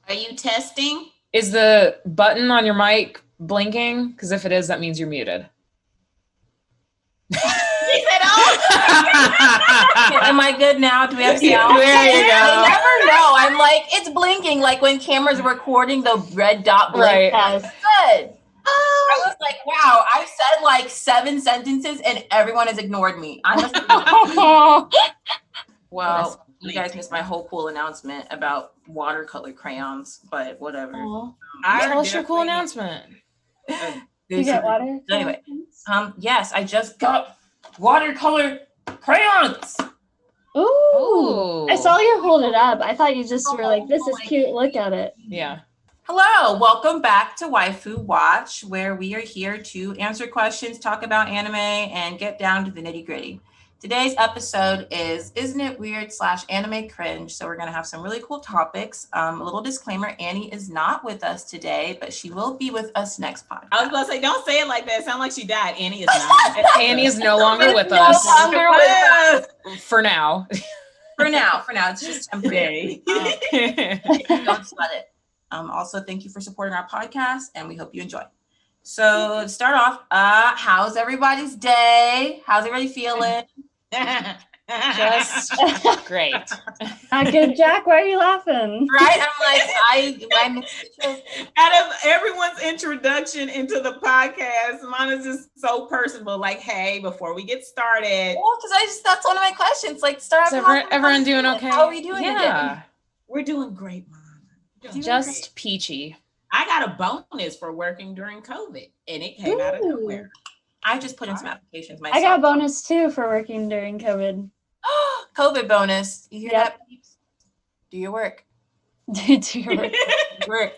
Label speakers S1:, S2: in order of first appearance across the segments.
S1: Are you testing?
S2: Is the button on your mic blinking? Because if it is, that means you're muted.
S1: He said, am I good now? Do we have sound?
S2: There you go.
S1: I never know. I'm like, it's blinking. Like when cameras are recording, the red dot blinks.
S2: Right.
S1: Good. I was like, wow, I've said like 7 sentences and everyone has ignored me. I must have Well, you guys missed my whole cool announcement about watercolor crayons, but whatever.
S2: Tell us your cool announcement.
S3: You got water?
S1: Anyway, yes, I just got watercolor crayons.
S3: Ooh. I saw you hold it up. I thought you just were like, this is cute. Look at it.
S2: Yeah.
S1: Hello, welcome back to Waifu Watch, where we are here to answer questions, talk about anime, and get down to the nitty-gritty. Today's episode is Isn't It Weird / Anime Cringe? So we're going to have some really cool topics. A little disclaimer, Annie is not with us today, but she will be with us next podcast.
S4: I was about to say, don't say it like that. It sounds like she died. Annie is not.
S2: Annie is no longer with
S1: No
S2: us.
S1: longer with us.
S2: For now.
S1: For now. It's just temporary. Don't sweat it. Also, thank you for supporting our podcast, and we hope you enjoy. So to start off, how's everybody's day? How's everybody feeling?
S2: Just great.
S3: Good, Jack. Why are you laughing?
S1: Right? I'm like, I missed it.
S4: Out of everyone's introduction into the podcast, Mana's just so personable. Like, hey, before we get started.
S1: Well, because that's one of my questions. Like, start off.
S2: Everyone doing okay?
S1: How are we doing today?
S4: We're doing great, Mana.
S2: Just peachy.
S4: I got a bonus for working during COVID, and it came out of nowhere.
S1: I just put in some applications myself.
S3: I got a bonus too for working during COVID.
S1: COVID bonus. You hear that? Do your work.
S3: Do your
S1: work.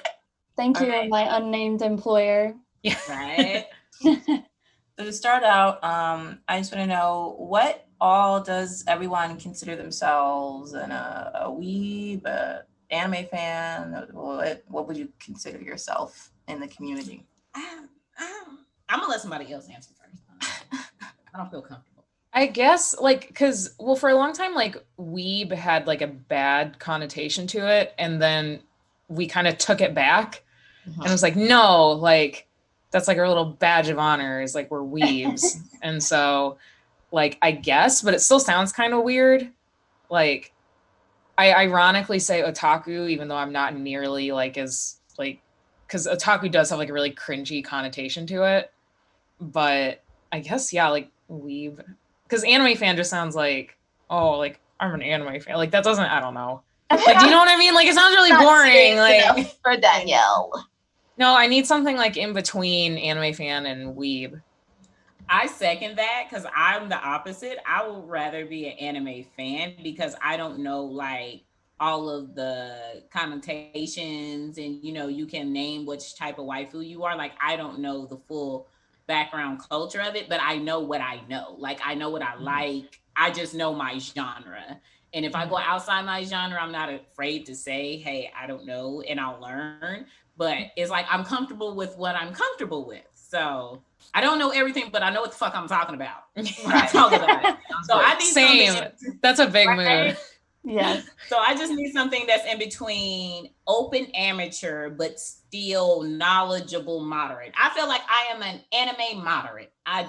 S3: Thank you, my unnamed employer.
S2: Yeah.
S4: Right.
S1: So to start out, I just want to know, what all does everyone consider themselves? A weeb, anime fan? What would you consider yourself in the community?
S4: I'm gonna let somebody else answer first. I don't feel comfortable.
S2: I guess, because for a long time, weeb had a bad connotation to it, and then we kind of took it back, and it was like, no, that's our little badge of honor is we're weebs. And so I guess, but it still sounds kind of weird. I ironically say otaku, even though I'm not nearly as because otaku does have a really cringy connotation to it. But I guess, weeb, because anime fan just sounds I'm an anime fan. That doesn't, I don't know. Do you know what I mean? It sounds really boring.
S1: For Danielle.
S2: No, I need something in between anime fan and weeb.
S4: I second that, because I'm the opposite. I would rather be an anime fan because I don't know all of the connotations, and you can name which type of waifu you are. I don't know the full background culture of it, but I know what I know. I know what I like. I just know my genre. And if I go outside my genre, I'm not afraid to say, hey, I don't know, and I'll learn. But it's I'm comfortable with what I'm comfortable with. So I don't know everything, but I know what the fuck I'm talking about when I talk about it. So I need
S2: Same. That's a big mood.
S3: Yes.
S4: So I just need something that's in between open amateur, but still knowledgeable moderate. I feel like I am an anime moderate. I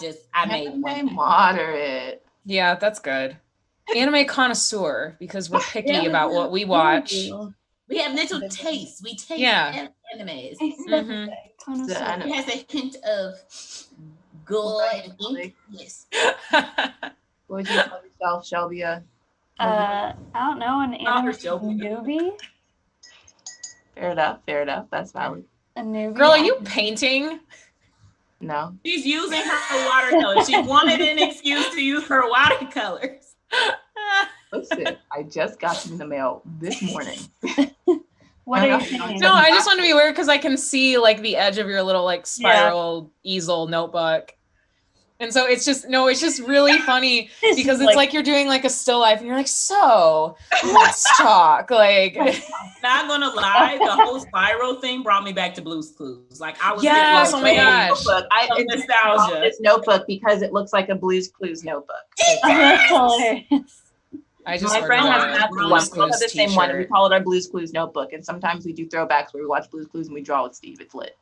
S4: made
S1: moderate.
S2: Yeah, that's good. Anime connoisseur, because we're picky about what we watch.
S4: We have little tastes. We taste animes.
S3: Mm-hmm.
S4: It has a hint of good ink. Yes.
S1: What would you call yourself, Shelby?
S3: I don't know, an anime newbie.
S1: Fair enough. That's valid.
S3: A newbie.
S2: Girl, are you painting?
S1: No.
S4: She's using her watercolors. She wanted an excuse to use her watercolors.
S1: Listen, I just got them in the mail this morning.
S3: What are you saying?
S2: No, I just want to be weird because I can see the edge of your little spiral easel notebook. And so it's just really funny because it's you're doing a still life and you're so let's talk.
S4: Not gonna lie, the whole spiral thing brought me back to Blue's Clues. I was
S2: yes, oh my gosh.
S4: It's nostalgia.
S1: This notebook because it looks like a Blue's Clues notebook.
S3: That's hilarious.
S2: I just
S1: My friend has
S2: ordered a
S1: that
S2: Blue's
S1: one. We all have
S2: Clues
S1: the same one. We
S2: t-shirt.
S1: call it our Blue's Clues notebook. And sometimes we do throwbacks where we watch Blue's Clues and we draw with Steve. It's lit.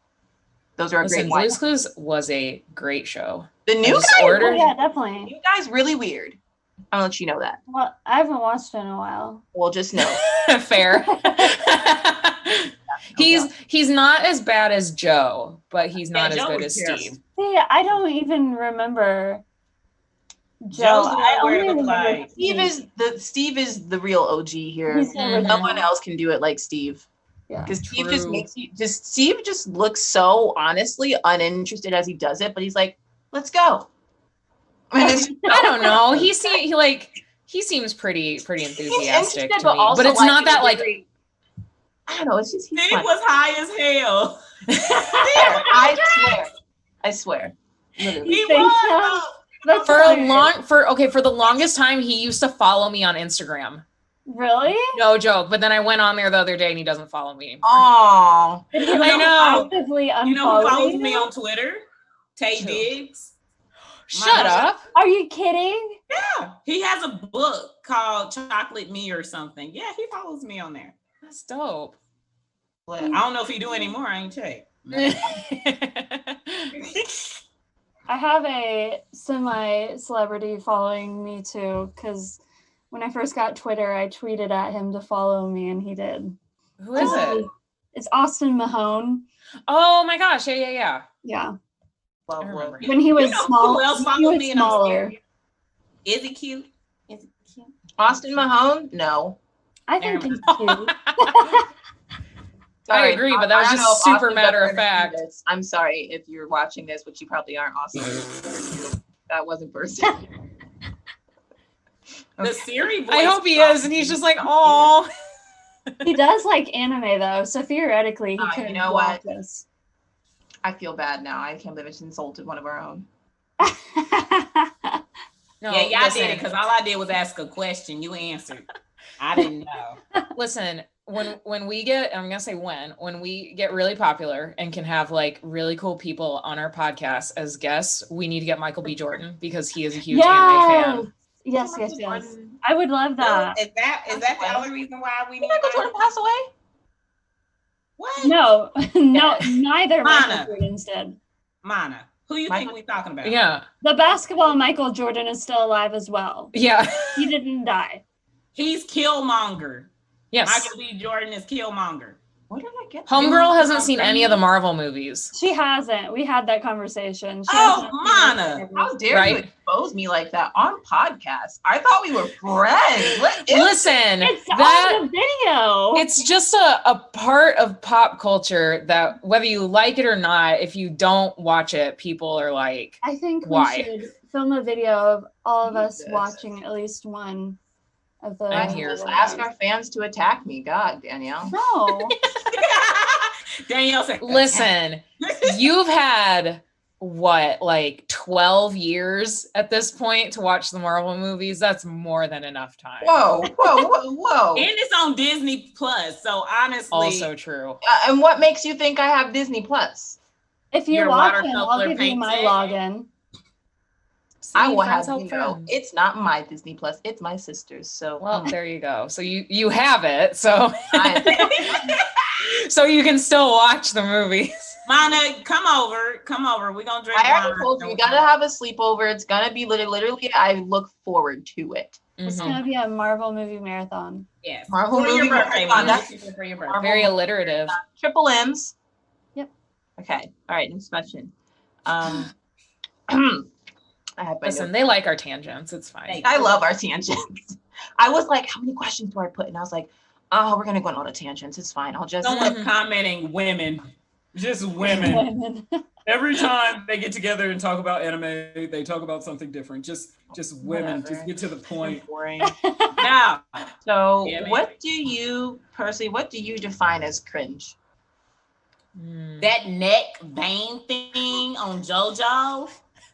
S1: Those are a
S2: Listen,
S1: great one.
S2: Blue's Clues was a great show.
S1: The new
S2: just
S1: guy,
S2: ordered.
S3: Yeah, definitely.
S1: new guy's really weird. I'll let you know that.
S3: Well, I haven't watched it in a while.
S1: Well, just know.
S2: Fair. He's not as bad as Joe, but he's not as
S4: Joe
S2: good
S4: was
S2: as
S4: terrible.
S2: Steve.
S3: See, I don't even remember Joe.
S4: Joe's the one
S3: I
S4: where it
S3: only
S4: looked
S3: remember
S4: like-
S1: Steve is the real OG here.
S3: He's the
S2: Mhm.
S1: No
S3: original.
S1: one else can do it like Steve.
S3: Yeah.
S1: Because Steve just
S2: True.
S1: makes you Steve just looks so honestly uninterested as he does it, but he's like, let's go. And it's
S2: I don't know. He seems pretty enthusiastic
S1: interested,
S2: to
S1: but
S2: me.
S1: also
S2: But it's
S1: like
S2: not that like
S1: very- I don't know. It's just he's
S4: Steve
S1: fun.
S4: was high as hell.
S1: I swear. Literally.
S4: He
S3: think
S4: was.
S3: so? That's
S2: for
S3: hilarious.
S2: for the longest time he used to follow me on Instagram.
S3: Really?
S2: No joke. But then I went on there the other day and he doesn't follow me anymore.
S1: Oh,
S3: Did he,
S2: I know.
S3: actively
S4: You know who
S3: unfollow
S4: follows
S3: you?
S4: me on Twitter? Tay
S2: Who?
S4: Diggs.
S2: Shut up.
S3: Are you kidding?
S4: Yeah, he has a book called Chocolate Me or something. Yeah, he follows me on there.
S2: That's dope.
S4: I don't know if he do anymore. I ain't checked.
S3: I have a semi-celebrity following me too, because when I first got Twitter, I tweeted at him to follow me, and he did.
S2: Who is it?
S3: It's Austin Mahone.
S2: Oh my gosh. Yeah.
S3: Yeah.
S1: love,
S2: I remember.
S3: When he was
S4: You know
S3: small,
S4: who else
S3: he
S4: follows
S3: was
S4: me and I'm
S3: smaller.
S4: scared? Is he cute? Is he cute?
S1: Austin Mahone? No.
S3: I think he's cute.
S2: I agree, but that was
S1: I don't
S2: just
S1: know if
S2: super
S1: Austin's
S2: matter
S1: ever
S2: of
S1: gonna see
S2: fact.
S1: this. I'm sorry if you're watching this, which you probably aren't, Austin. That wasn't person.
S4: The Siri voice.
S2: I hope he is, and he's just like, oh.
S3: He does like anime though, so theoretically he could
S1: you know
S3: watch
S1: what?
S3: us.
S1: I feel bad now. I can't believe it's insulted one of our own.
S2: No,
S4: Yeah, y'all
S2: listen,
S4: did it because all I did was ask a question. You answered. I didn't know.
S2: listen, when we get, I'm gonna say when we get really popular and can have like really cool people on our podcast as guests, we need to get Michael B. Jordan because he is a huge anime fan.
S3: Yes, yes. I would love that.
S4: Is that the only reason why we need
S1: Michael Jordan pass away?
S4: What?
S3: No, no, neither
S4: Mana.
S3: Michael Jordan's dead.
S4: Mana. Who you think we talking about?
S2: Yeah.
S3: The basketball Michael Jordan is still alive as well.
S2: Yeah.
S3: He didn't die.
S4: He's Killmonger.
S2: Yes.
S4: Michael B. Jordan is Killmonger.
S1: Where did I get
S2: Homegirl hasn't seen any of the Marvel movies.
S3: She hasn't. We had that conversation. She
S4: Oh,
S3: hasn't-
S4: Mana.
S1: How dare you
S2: Right?
S1: expose me like that on podcast? I thought we were friends. What is
S2: Listen,
S3: It's
S2: that
S3: on the video.
S2: it's just a part of pop culture that whether you like it or not, if you don't watch it, people are like,
S3: I think
S2: Why?
S3: we should film a video of all of us
S1: Jesus.
S3: watching at least one of the.
S2: I'm here
S1: Just
S2: for
S1: ask our fans to attack me. God, Danielle.
S3: No.
S4: Danielle said,
S2: listen, you've had what, like 12 years at this point to watch the Marvel movies? That's more than enough time.
S1: Whoa.
S4: And it's on Disney Plus. So honestly,
S2: Also true.
S1: And what makes you think I have Disney Plus?
S3: If you
S4: Your
S3: watch him,
S4: watercolor
S3: I'll give you my
S4: painting.
S3: login.
S2: See,
S1: I will
S2: friends
S1: have
S2: help
S1: you know,
S2: friends.
S1: it's not my Disney Plus, it's my sister's. So
S2: Well, there you go. So you have it. So
S1: I-
S2: so you can still watch the movies.
S4: Mana, come over. We're gonna drink.
S1: I already
S4: wine.
S1: told you, we gotta have a sleepover. It's gonna be literally, I look forward to it.
S3: It's
S2: Mhm.
S3: gonna be a Marvel movie marathon.
S4: Yes.
S1: Marvel
S4: for your
S1: movie
S4: birthday.
S1: marathon.
S4: Mana. For your birthday.
S2: Very alliterative.
S1: Triple M's.
S3: Yep.
S1: Okay. All right. Next question. I have my
S2: Listen,
S1: notes.
S2: they like our tangents. It's fine.
S4: Thank
S1: I love our tangents. I was like, how many questions do I put? And I was like, oh, we're gonna go on all the tangents. It's fine. I'll just.
S4: Someone commenting women. Just women. Every time they get together and talk about anime, they talk about something different. Just women.
S1: Whatever.
S4: Just get to the point.
S1: Boring.
S4: Now,
S1: So,
S4: Yeah, man.
S1: what do you define as cringe?
S2: Mm.
S4: that neck vein thing on JoJo,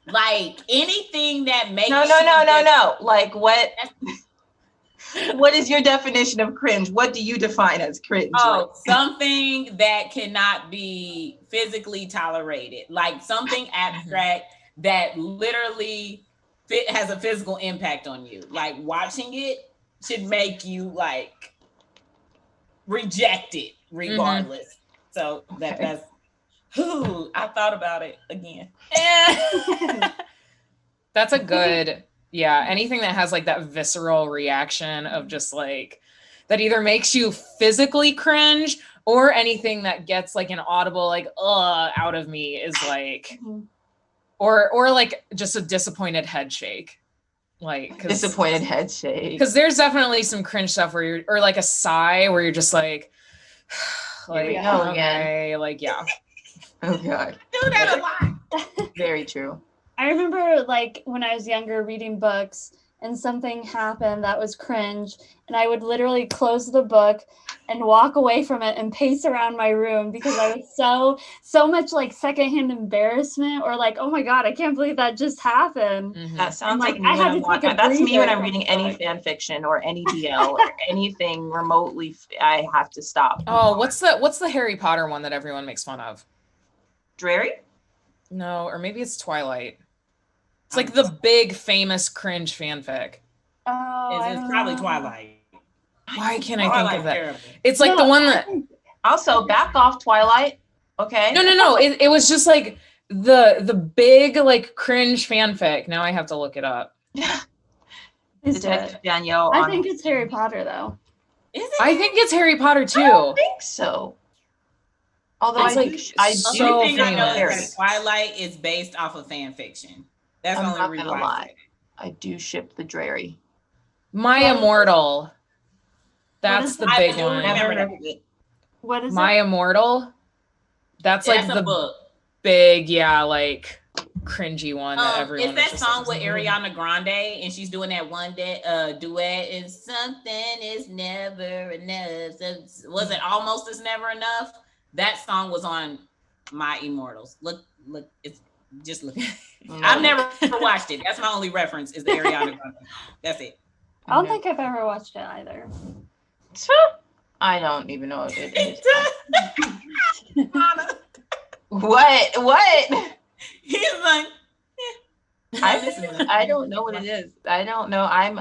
S4: like anything that makes
S1: No. Like what? What is your definition of cringe? What do you define as cringe?
S4: Oh, something that cannot be physically tolerated, like something abstract that literally has a physical impact on you. Like watching it should make you like reject it regardless. So that's who I thought about it again.
S2: That's a good, yeah. Anything that has like that visceral reaction of just like that either makes you physically cringe or anything that gets like an audible like out of me is like, or like just a disappointed head shake. Like
S1: disappointed head shake.
S2: Because there's definitely some cringe stuff where you're, or like a sigh where you're just like
S1: Here we go again.
S2: Like, yeah.
S1: Oh God.
S4: Do that a lot.
S1: Very true.
S3: I remember like when I was younger reading books and something happened that was cringe, and I would literally close the book and walk away from it and pace around my room because I was so much like secondhand embarrassment or like, oh my God, I can't believe that just happened.
S1: That sounds like me
S3: I had to take a
S1: that's me when I'm
S3: breather.
S1: reading any fan fiction or any DL or anything remotely. I have to stop.
S2: Oh, what's the Harry Potter one that everyone makes fun of?
S1: Dreary?
S2: No, or maybe it's Twilight. It's like the big famous cringe fanfic.
S3: Oh,
S4: It's probably Twilight.
S2: Why can't I think of that?
S4: Terrible.
S2: It's like the one that
S1: Also, back off, Twilight. Okay.
S2: No. It was just like the big like cringe fanfic. Now I have to look it up.
S1: Detective Danielle.
S3: I think it's Harry Potter though.
S4: Is it?
S2: I think it's Harry Potter too.
S1: I don't think so. Although
S2: It's
S1: I
S2: like
S1: do
S2: so
S4: Only thing I know
S2: famous.
S4: is that Twilight is based off of fan fiction. That's
S1: I'm
S4: the only
S1: not
S4: reason
S1: gonna
S4: why.
S1: lie. I do ship the Dreary.
S2: My Immortal. That's the big
S4: I
S2: one.
S4: remember that.
S3: What is
S2: My
S3: it?
S2: Immortal. That's like
S4: That's a
S2: the
S4: book.
S2: big, like cringy one that everyone.
S4: It's that
S2: is just
S4: song
S2: like,
S4: with Ariana Grande, and she's doing that one duet. And something is never enough. Was it almost is never enough? That song was on My Immortals. Look, it's just look. I've never watched it. That's my only reference is the Ariana Grande. That's it.
S3: I don't think I've ever watched it either.
S1: I don't even know what it is. What?
S4: He's like,
S1: I don't know what it is. I don't know. I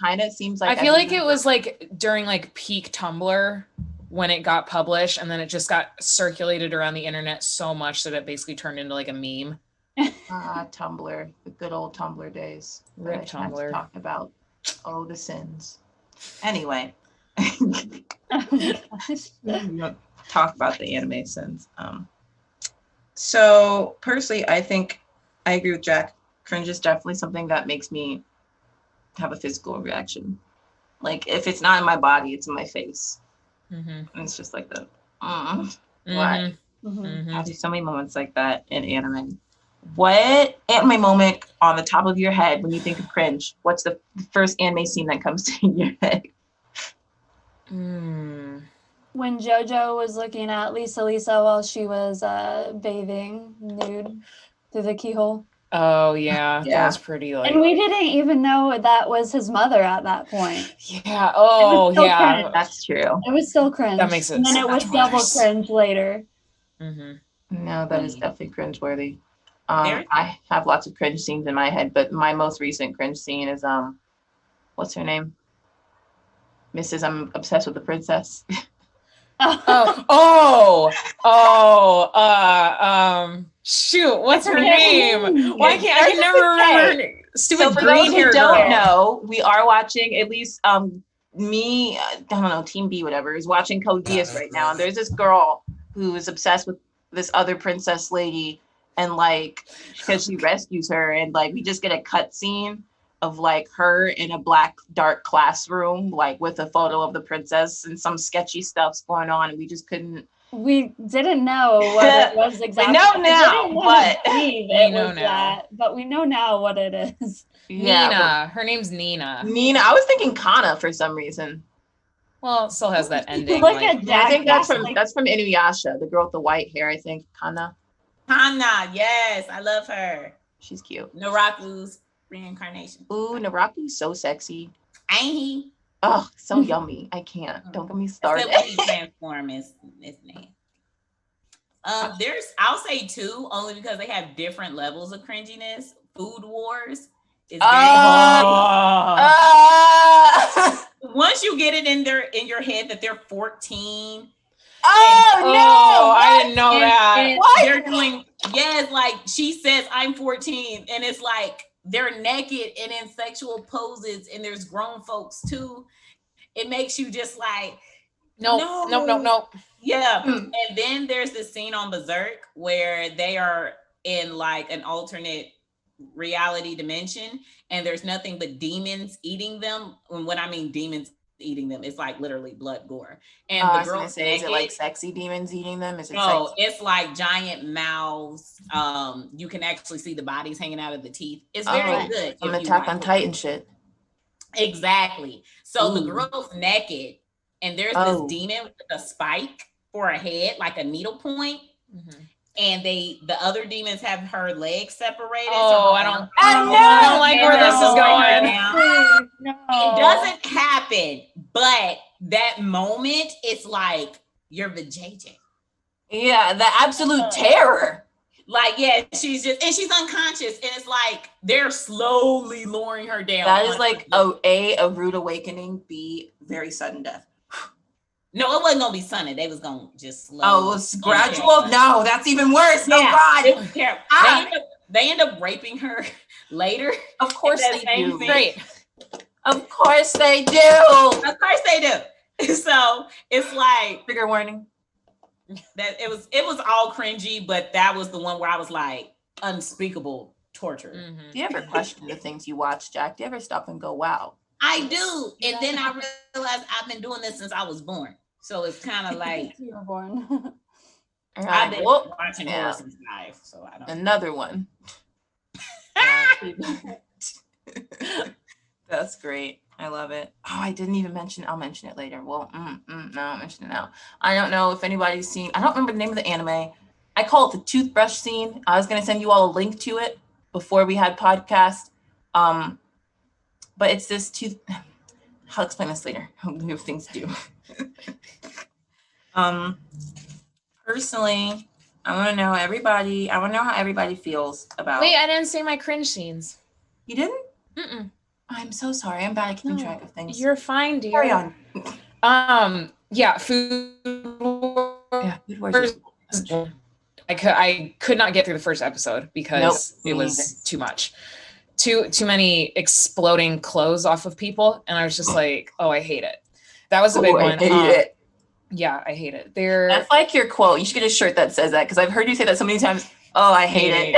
S1: kind of seems like
S2: I feel like it was like during like peak Tumblr when it got published, and then it just got circulated around the internet so much that it basically turned into like a meme.
S1: Tumblr, the good old Tumblr days.
S2: Rip
S1: that I had to
S2: Tumblr.
S1: talk about the sins. Anyway, talk about the anime sins. So personally, I think I agree with Jack. Cringe is definitely something that makes me have a physical reaction. Like if it's not in my body, it's in my face. And it's just like the why? I have so many moments like that in anime. What anime moment on the top of your head when you think of cringe? What's the first anime scene that comes to your head?
S3: When JoJo was looking at Lisa while she was bathing nude through the keyhole.
S2: Oh yeah, that was pretty like.
S3: And we didn't even know that was his mother at that point.
S2: Yeah. Oh yeah.
S3: Cringe.
S1: That's true.
S3: It was still cringe.
S2: That makes it
S3: And then it
S2: so
S3: was
S2: much
S3: double
S2: worse.
S3: cringe later.
S1: No, that is definitely cringeworthy. I have lots of cringe scenes in my head, but my most recent cringe scene is what's her name? Mrs. I'm obsessed with the princess.
S2: Shoot, what's her name? Why can't I can never remember her name? Stupid
S1: So for
S2: green
S1: those
S2: hair
S1: who don't
S2: girl.
S1: know, we are watching at least me, I don't know, Team B, whatever, is watching Code Geass right now. And there's this girl who is obsessed with this other princess lady, and like because she rescues her, and like we just get a cut scene of like her in a black dark classroom, like with a photo of the princess, and some sketchy stuff's going on, and we just couldn't.
S3: We didn't know what it was exactly.
S1: We know now, but
S3: we know now. But we know now what it is.
S1: Yeah,
S2: Nina. Her name's Nina.
S1: Nina. I was thinking Kana for some reason.
S2: Well, it still has that ending.
S3: Look
S2: like-
S3: at that.
S1: I think that's from Inuyasha, the girl with the white hair. I think Kana.
S4: Hana, yes, I love her.
S1: She's cute.
S4: Naraku's reincarnation.
S1: Ooh, Naraku's so sexy.
S4: Ain't he?
S1: Oh, so yummy. I can't. Don't get me started.
S4: Except when he transform his name. I'll say two, only because they have different levels of cringiness. Food Wars is very once you get it in your head that they're 14.
S1: Oh no!
S2: I didn't know that.
S4: And
S1: What?
S4: they're doing, yes, like she says, I'm 14, and it's like they're naked and in sexual poses, and there's grown folks too. It makes you just like,
S2: no.
S4: Yeah. And then there's this scene on Berserk where they are in like an alternate reality dimension, and there's nothing but demons eating them. And when I mean demons eating them, it's like literally blood, gore. And the girl
S1: say, is it like sexy demons eating them? Is it
S4: no, it's like giant mouths. You can actually see the bodies hanging out of the teeth. It's very good.
S1: Some Attack on Titan shit.
S4: Exactly. So the girl's naked, and there's this demon with a spike for a head, like a needle point. Mm-hmm. And the other demons have her legs separated.
S2: Oh,
S4: so
S2: I don't like where this is going.
S4: No. It doesn't happen, but that moment, it's like you're vajayjay.
S1: Yeah, the absolute terror.
S4: Like, yeah, she's unconscious, and it's like they're slowly lowering her down.
S1: That is like a rude awakening, B, very sudden death.
S4: No, it wasn't gonna be sudden. They was gonna just slow.
S1: Oh, it was gradual? No, that's even worse.
S4: Yeah,
S1: oh God.
S4: They end up raping her later.
S1: Of course they do.
S2: Great.
S1: Of course they do.
S4: Of course they do. So it's like
S1: trigger warning.
S4: That it was all cringy, but that was the one where I was like, unspeakable torture.
S1: Mm-hmm. Do you ever question the things you watch, Jack? Do you ever stop and go, wow?
S4: I do. And then I realized I've been doing this since I was born. So it's kind of like
S3: you were born.
S4: I've been watching horror since life. So I don't
S1: Another one. That's great. I love it. Oh, I didn't even mention. I'll mention it later. Well, no, I'll mention it now. I don't know if anybody's seen. I don't remember the name of the anime. I call it the toothbrush scene. I was gonna send you all a link to it before we had podcast. But it's this tooth. I'll explain this later. We have things to do. Personally, I want to know everybody. I want to know how everybody feels about.
S2: Wait, I didn't say my cringe scenes.
S1: You didn't?
S2: Mm-mm.
S1: I'm so sorry. I'm bad at keeping track of things.
S2: You're fine, dear.
S1: Carry on.
S2: Yeah, food.
S1: Yeah, food wars.
S2: I could not get through the first episode because it was too much. Too many exploding clothes off of people, and I was just like, oh, I hate it. That was a big one.
S1: I hate it.
S2: Yeah, I hate it. That's
S1: like your quote. You should get a shirt that says that, because I've heard you say that so many times. Oh, I hate it.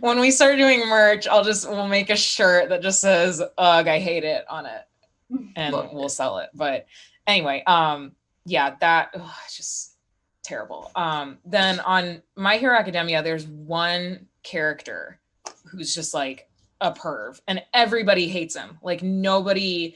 S2: When we start doing merch, we'll make a shirt that just says "Ugh, I hate it" on it, and we'll sell it. But anyway, yeah, it's just terrible. Then on My Hero Academia, there's one character who's just like a perv, and everybody hates him. Like nobody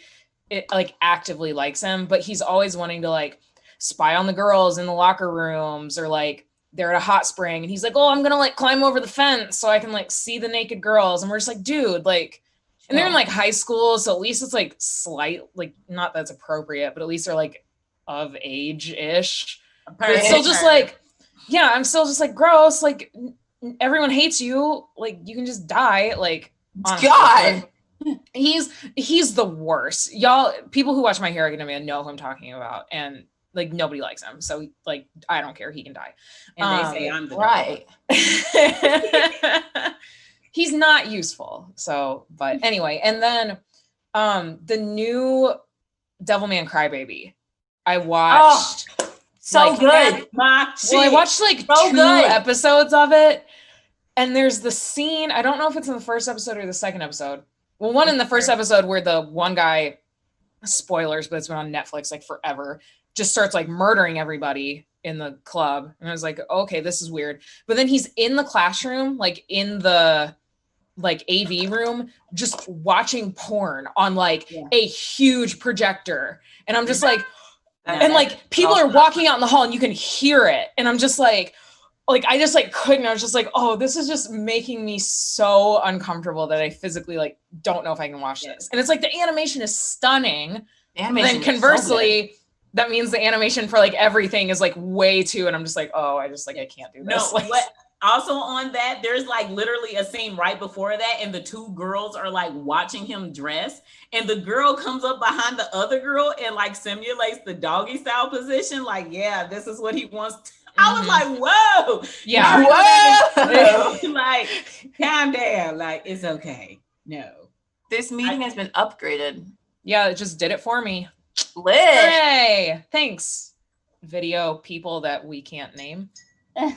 S2: actively likes him, but he's always wanting to like spy on the girls in the locker rooms, or like they're at a hot spring and he's like, oh, I'm gonna like climb over the fence so I can like see the naked girls. And we're just like, dude, like, and they're in like high school, so at least it's like slight, like not that's appropriate, but at least they're like of age-ish. But it's still just like, yeah, I'm still just like gross. Like everyone hates you. Like you can just die. Like honestly.
S1: God.
S2: He's the worst. Y'all, people who watch My Hero Academia know who I'm talking about, and like nobody likes him. So like I don't care, he can die.
S4: And they say I'm the
S1: right.
S2: He's not useful. So, but anyway, and then the new Devilman Crybaby. I watched
S1: so good.
S2: I watched like two episodes of it, and there's the scene, I don't know if it's in the first episode or the second episode. Well, one in the first episode where the one guy, spoilers, but it's been on Netflix like forever, just starts like murdering everybody in the club. And I was like, okay, this is weird. But then he's in the classroom, like in the like AV room, just watching porn on like a huge projector. And I'm just like, and like people are walking out in the hall and you can hear it. And I'm just like I just like couldn't. I was just like, oh, this is just making me so uncomfortable that I physically like don't know if I can watch this. And it's like the animation is stunning. And then conversely, that means the animation for like everything is like way too. And I'm just like, oh, I can't do this.
S4: No, Also on that, there's like literally a scene right before that, and the two girls are like watching him dress, and the girl comes up behind the other girl and like simulates the doggy style position. Like, yeah, this is what he wants. I was like, whoa,
S2: Yeah,
S1: whoa.
S4: Like, calm down. Like, it's okay. No,
S1: This meeting has been upgraded.
S2: Yeah, it just did it for me.
S1: Lit.
S2: Hey, thanks, video people that we can't name.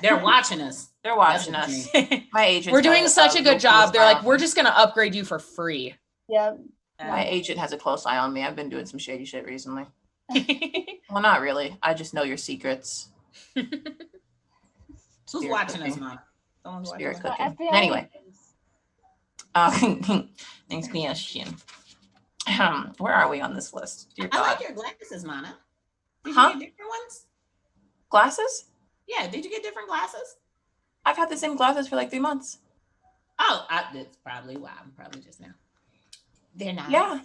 S4: they're watching us.
S1: They're watching us. My agent.
S2: We're doing such a good job. They're like, we're just gonna upgrade you for free.
S3: Yeah.
S1: My agent has a close eye on me. I've been doing some shady shit recently. Well, not really. I just know your secrets.
S4: Who's watching us, Mom? Someone's
S1: Spirit
S4: watching us.
S1: cooking. Anyway. Next question. Where are we on this list? Dear
S4: I
S1: God.
S4: like your glasses, Mana. Did
S1: Huh?
S4: you get different ones?
S1: Glasses?
S4: Yeah, did you get different glasses?
S1: I've had the same glasses for like 3 months.
S4: Oh, that's probably why. I'm probably just now. They're not.
S1: Yeah.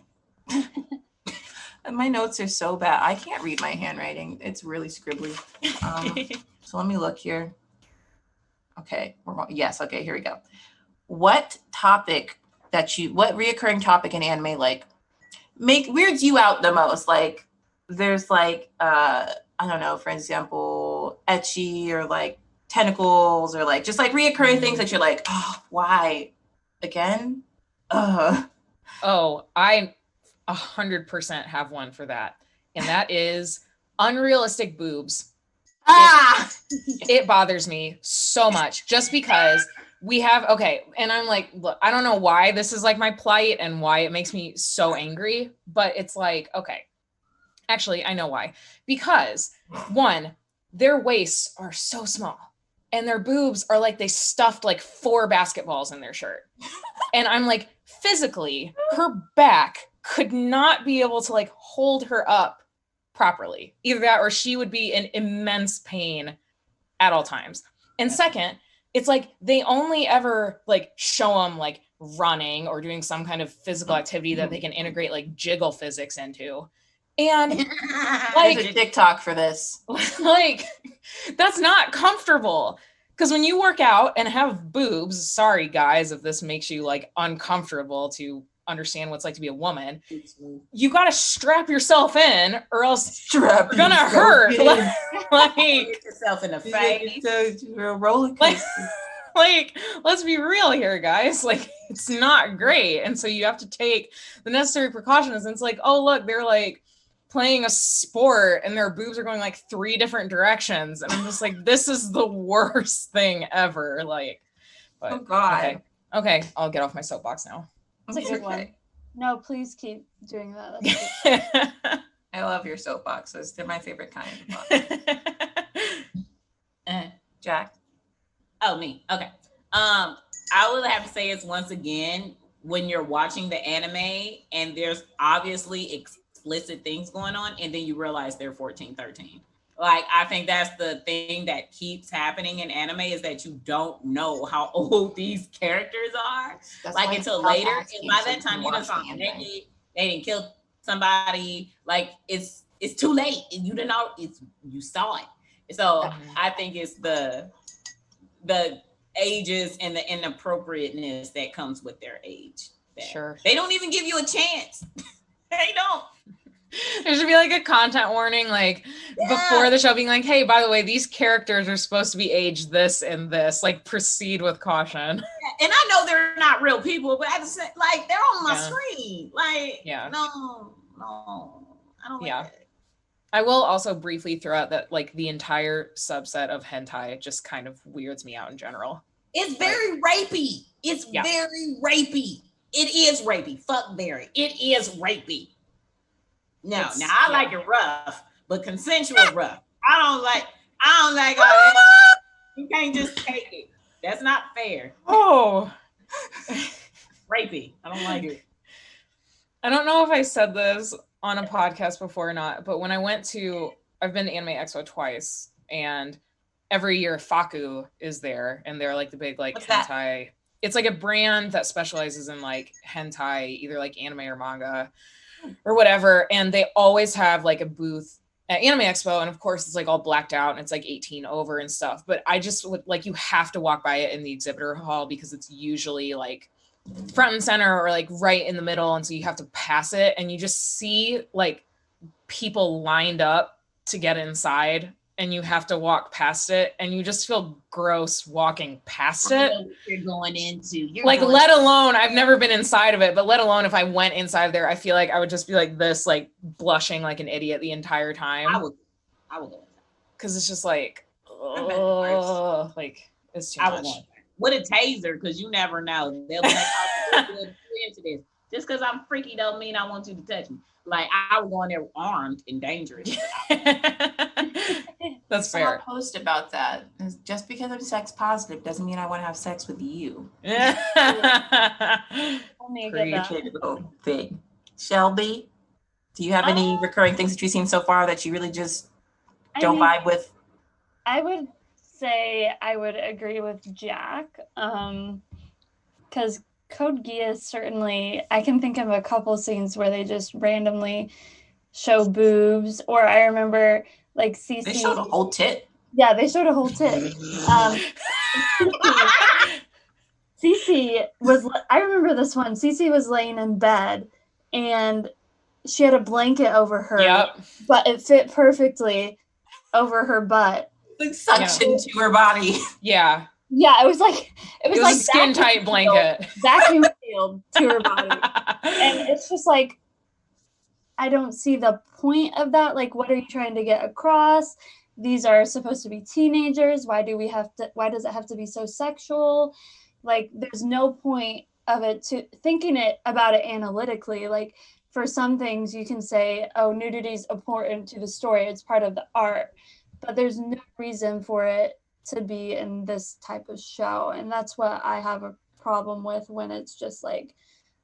S1: My notes are so bad. I can't read my handwriting. It's really scribbly. So let me look here. Okay. Yes. Okay. Here we go. What reoccurring topic in anime like weirds you out the most? Like there's like, I don't know, for example, ecchi or like tentacles or like just like reoccurring things that you're like, oh, why again?
S2: Oh, I 100% have one for that. And that is unrealistic boobs. It bothers me so much just because we have, okay. And I'm like, look, I don't know why this is like my plight and why it makes me so angry, but it's like, okay, actually, I know why. Because one, their waists are so small and their boobs are like they stuffed like 4 basketballs in their shirt. And I'm like, physically, her back could not be able to like hold her up properly. Either that or she would be in immense pain at all times. And second, it's like they only ever like show them like running or doing some kind of physical activity that they can integrate like jiggle physics into. And
S1: like a TikTok for this.
S2: Like that's not comfortable. Because when you work out and have boobs, sorry guys, if this makes you like uncomfortable to understand what it's like to be a woman, you got to strap yourself in or else you're gonna hurt. Like
S4: Hit yourself in the face.
S1: Roller coaster.
S2: Like, let's be real here, guys. Like, it's not great. And so you have to take the necessary precautions. And it's like, oh, look, they're like playing a sport and their boobs are going like 3 different directions. And I'm just like, this is the worst thing ever. Like, but,
S1: oh, God.
S2: Okay, I'll get off my soapbox now.
S3: That's a good one. No, please keep doing that.
S1: I love your soapboxes. They're my favorite kind. Jack?
S4: Oh, me. Okay. I would have to say it's once again, when you're watching the anime and there's obviously explicit things going on and then you realize they're 14, 13. Like, I think that's the thing that keeps happening in anime is that you don't know how old these characters are. That's like until later. And by that time, you done saw them naked. They didn't kill somebody. Like, it's too late. And you didn't know you saw it. So I think it's the ages and the inappropriateness that comes with their age.
S2: Sure.
S4: They don't even give you a chance. They don't.
S2: There should be like a content warning, like before the show being like, hey, by the way, these characters are supposed to be aged this and this, like proceed with caution.
S4: And I know they're not real people, but like they're on my screen. Like, no, I don't like that.
S2: I will also briefly throw out that like the entire subset of hentai just kind of weirds me out in general.
S4: It's very rapey. It's very rapey. It is rapey. Fuck very. It is rapey. No, now I like it rough, but consensual rough. I don't like all that. You can't just take it. That's not fair.
S2: Oh.
S4: Rapey. I don't like it.
S2: I don't know if I said this on a podcast before or not, but when I've been to Anime Expo twice, and every year Faku is there, and they're like the big like
S1: What's
S2: hentai.
S1: That?
S2: It's like a brand that specializes in like hentai, either like anime or manga or whatever, and they always have like a booth at Anime Expo, and of course it's like all blacked out and it's like 18 over and stuff. But I just would like, you have to walk by it in the exhibitor hall because it's usually like front and center or like right in the middle, and so you have to pass it, and you just see like people lined up to get inside, and you have to walk past it, and you just feel gross walking past it.
S4: You're going into
S2: like going let alone I've never been inside of it, but let alone if I went inside there, I feel like I would just be like this, like blushing like an idiot the entire time.
S4: I would go inside
S2: because it's just like like it's too much.
S4: With a taser, because you never know. They'll be like, oh, into this. Just because I'm freaky don't mean I want you to touch me. Like, I would go in there armed and dangerous.
S2: That's fair.
S1: I saw a post about that. Just because I'm sex positive doesn't mean I want to have sex with you. Little thing. Shelby, do you have any recurring things that you've seen so far that you really just don't vibe with?
S3: I would say I would agree with Jack, because Code Geass certainly, I can think of a couple scenes where they just randomly show boobs, or I remember like Cece.
S1: They showed a whole tit.
S3: Yeah, they showed a whole tit. Cece was, I remember this one. Cece was laying in bed and she had a blanket over her, but it fit perfectly over her butt.
S1: Like suction to her body.
S2: Yeah.
S3: Yeah, it was like
S2: a skin tight blanket.
S3: Vacuum sealed to her body. And it's just like, I don't see the point of that. Like, what are you trying to get across? These are supposed to be teenagers. Why does it have to be so sexual? Like, there's no point of it to thinking about it analytically. Like, for some things you can say, oh, nudity is important to the story. It's part of the art. But there's no reason for it to be in this type of show. And that's what I have a problem with when it's just like,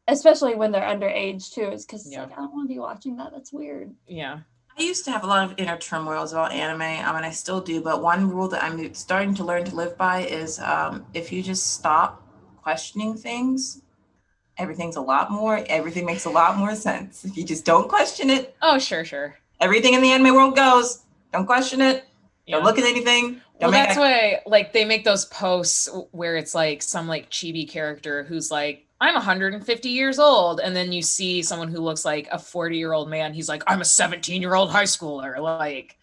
S3: especially when they're underage too, is because like, I don't want to be watching that. That's weird.
S2: Yeah.
S1: I used to have a lot of inner turmoils about anime. I mean, I still do, but one rule that I'm starting to learn to live by is if you just stop questioning things, everything makes a lot more sense. If you just don't question it.
S2: Oh, sure.
S1: Everything in the anime world goes, don't question it. Don't look at anything.
S2: Well, that's why like they make those posts where it's like some like chibi character who's like, I'm 150 years old. And then you see someone who looks like a 40-year-old man. He's like, I'm a 17-year-old high schooler. Like,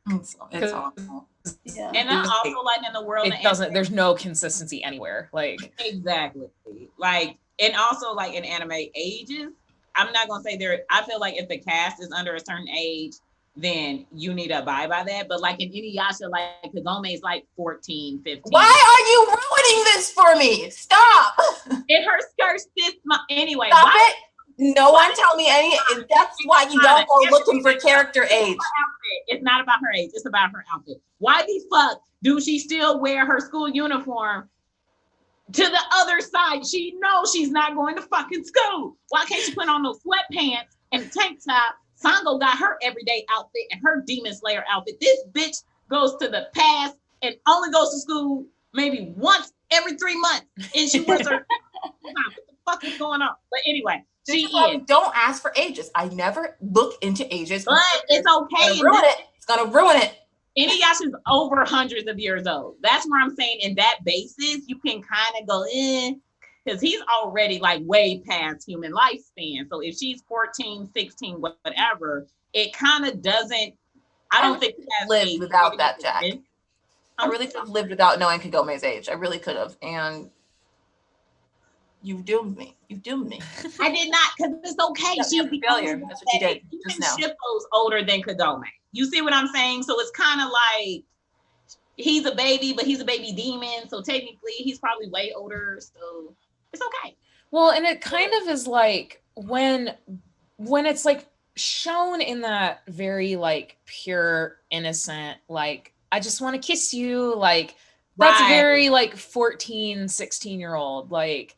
S1: it's awful.
S3: Yeah.
S4: And then also like in the world,
S2: there's no consistency anywhere. Like,
S4: exactly. Like, and also like in anime ages, I'm not going to say I feel like if the cast is under a certain age, then you need to abide by that. But like in Inuyasha, like Kagome is like 14, 15.
S1: Why are you ruining this for me? Stop.
S4: And her skirt's this anyway.
S1: Stop it. No one tell me any. That's why you don't go looking for character age.
S4: It's not about her age. It's about her outfit. Why the fuck do she still wear her school uniform to the other side? She knows she's not going to fucking school. Why can't she put on those sweatpants and a tank top? Sango got her everyday outfit and her Demon Slayer outfit. This bitch goes to the past and only goes to school maybe once every 3 months. And she wears her. What the fuck is going on? But anyway, she is.
S1: Don't ask for ages. I never look into ages.
S4: But it's okay.
S1: It's gonna ruin it.
S4: Inuyasha's over hundreds of years old. That's where I'm saying in that basis, you can kind of go in. Because he's already like way past human lifespan. So if she's 14, 16, whatever, it kind of doesn't, I don't think
S1: lived without that, Jack. I really could have lived without knowing Kagome's age. I really could have. And you've doomed me. I
S4: did not, because it's okay.
S1: She's a failure. That's what you did just now.
S4: Shippo's older than Kagome. You see what I'm saying? So it's kind of like, he's a baby, but he's a baby demon. So technically he's probably way older. So it's okay.
S2: Well, and it kind of is like when it's like shown in that very like pure, innocent, like, I just want to kiss you. Like, that's very like 14, 16-year-old. Like,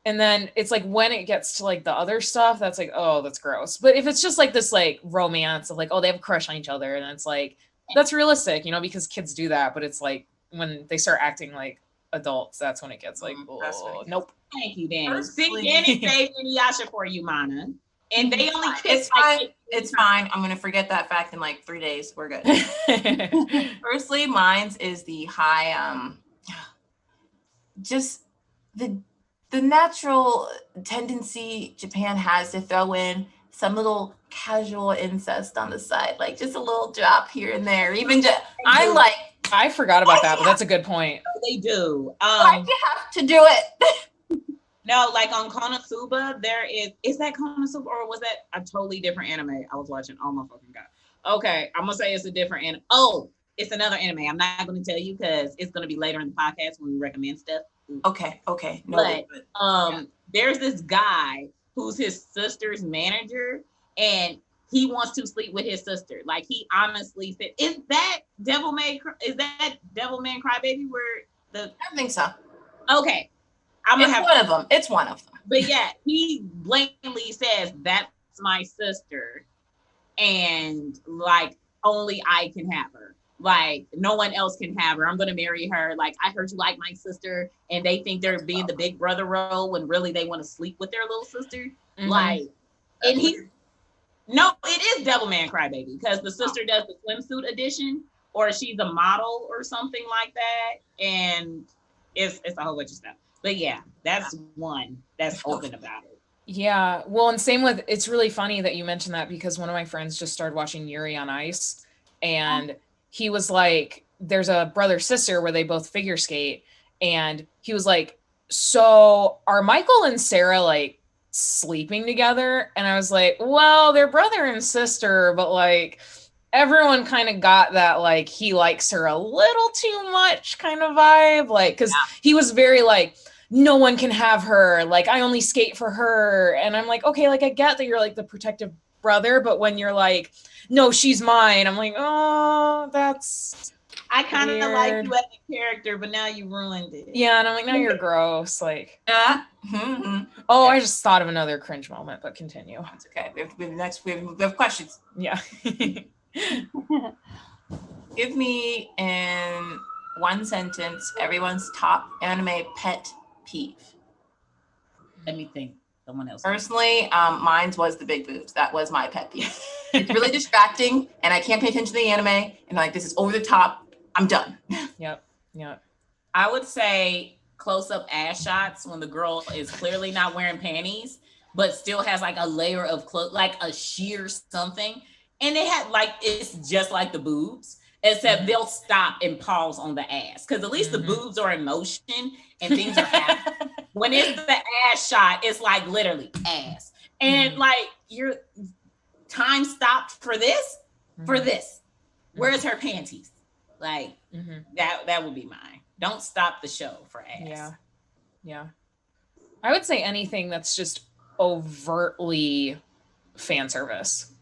S2: and then it's like when it gets to like the other stuff, that's like, oh, that's gross. But if it's just like this like romance of like, oh, they have a crush on each other, and it's like, that's realistic, because kids do that. But it's like when they start acting like adults, that's when it gets like, oh, nope.
S4: Thank you, Danny. Danny saved Inuyasha for you, Mana. And they only kiss.
S1: It's fine. It's fine. I'm gonna forget that fact in like 3 days. We're good. Firstly, mine's is the high, just the natural tendency Japan has to throw in some little casual incest on the side, like just a little drop here and there. Even just, I'm like,
S2: I forgot about that, but that's a good point.
S4: They do.
S1: why do you have to do it?
S4: No, like on Konosuba, there is that Konosuba or was that a totally different anime I was watching? Oh my fucking god. Okay, I'm gonna say it's a different anime. Oh, it's another anime. I'm not gonna tell you because it's gonna be later in the podcast when we recommend stuff.
S1: Okay. No,
S4: but there's this guy who's his sister's manager, and he wants to sleep with his sister. Like he honestly said, "Is that Devilman Crybaby?" Where
S1: I think so.
S4: Okay,
S1: It's one of them.
S4: But yeah, he blatantly says that's my sister, and like only I can have her. Like no one else can have her. I'm gonna marry her. Like I heard you like my sister, and they think they're being the big brother role when really they want to sleep with their little sister. Mm-hmm. Like, and it is Devilman Crybaby because the sister does the swimsuit edition, or she's a model or something like that, and it's a whole bunch of stuff. But yeah, that's one that's open about it.
S2: Yeah, well, and same with, it's really funny that you mentioned that because one of my friends just started watching Yuri on Ice, and he was like, there's a brother sister where they both figure skate, and he was like, so are Michael and Sarah like sleeping together? And I was like, well, they're brother and sister, but like everyone kind of got that like he likes her a little too much kind of vibe, like because he was very like, no one can have her, like I only skate for her. And I'm like, okay, like I get that you're like the protective brother, but when you're like, no, she's mine, I'm like, oh, that's
S4: I kind of like you as a character, but now you ruined it.
S2: Yeah, and I'm like, now you're gross. Like,
S1: mm-hmm.
S2: Oh, I just thought of another cringe moment, but continue.
S1: It's okay. We have questions.
S2: Yeah.
S1: Give me in one sentence everyone's top anime pet peeve.
S4: Let me think. Someone else.
S1: Personally, mine was the big boobs. That was my pet peeve. It's really distracting, and I can't pay attention to the anime. And like, this is over the top. I'm done.
S2: Yep.
S4: I would say close-up ass shots when the girl is clearly not wearing panties, but still has like a layer of clothes, like a sheer something, and they had like it's just like the boobs, except they'll stop and pause on the ass because at least the boobs are in motion and things are happening. When it's the ass shot, it's like literally ass. And like your time stopped for this, Where's her panties? Like that would be mine. Don't stop the show for ass.
S2: Yeah. I would say anything that's just overtly fan service.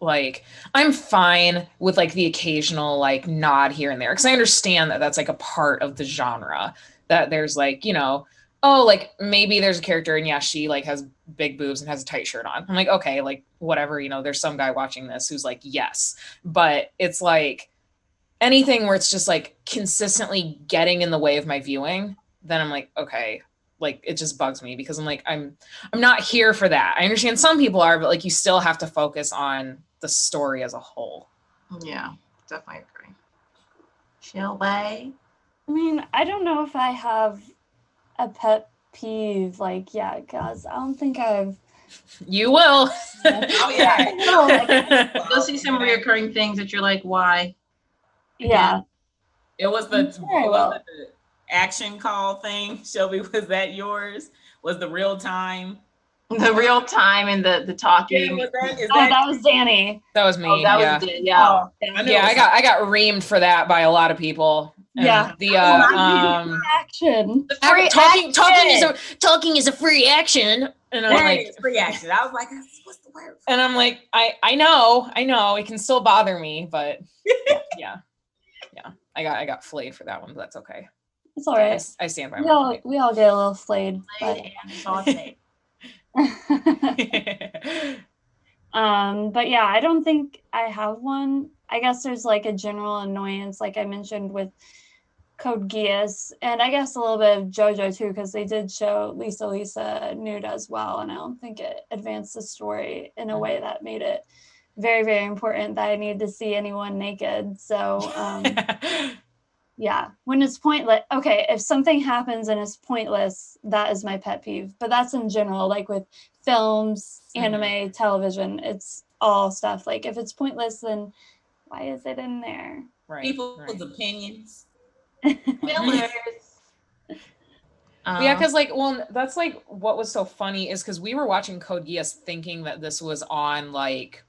S2: Like I'm fine with like the occasional like nod here and there because I understand that that's like a part of the genre, that there's like, you know, oh, like maybe there's a character and yeah, she like has big boobs and has a tight shirt on. I'm like, okay, like whatever, you know, there's some guy watching this who's like, yes. But it's like anything where it's just like consistently getting in the way of my viewing, then I'm like, okay, like it just bugs me because I'm like, I'm not here for that. I understand some people are, but like you still have to focus on the story as a whole.
S1: Yeah, definitely agree. Shelby?
S3: I mean, I don't know if I have a pet peeve, like, yeah, guys, I don't think I've...
S2: You will.
S1: Oh, yeah. You'll see some reoccurring things that you're like, why?
S3: Yeah.
S4: It was the action call thing. Shelby, was that yours? Was the real time?
S1: The real time and the talking.
S4: Yeah,
S3: that was Danny.
S2: That was me.
S1: Oh, that was yeah.
S2: I got reamed for that by a lot of people. And the
S3: action.
S2: Talking is a free action. And I'm like,
S4: free action. I was like, what's the word?
S2: And I'm like, I know, it can still bother me, but yeah. I got flayed for that one, but that's okay.
S3: It's all right.
S2: I stand by my
S3: we all get a little flayed. But yeah, I don't think I have one. I guess there's like a general annoyance, like I mentioned with Code Geass, and I guess a little bit of JoJo too, because they did show Lisa nude as well, and I don't think it advanced the story in a way that made it very, very important that I needed to see anyone naked. So yeah, when it's pointless, okay, if something happens and it's pointless, that is my pet peeve. But that's in general, like with films, anime, television, it's all stuff. Like if it's pointless, then why is it in there?
S2: Right.
S4: People's opinions.
S1: Fillers.
S2: Yeah, because like, well, that's like what was so funny is because we were watching Code Geass thinking that this was on like,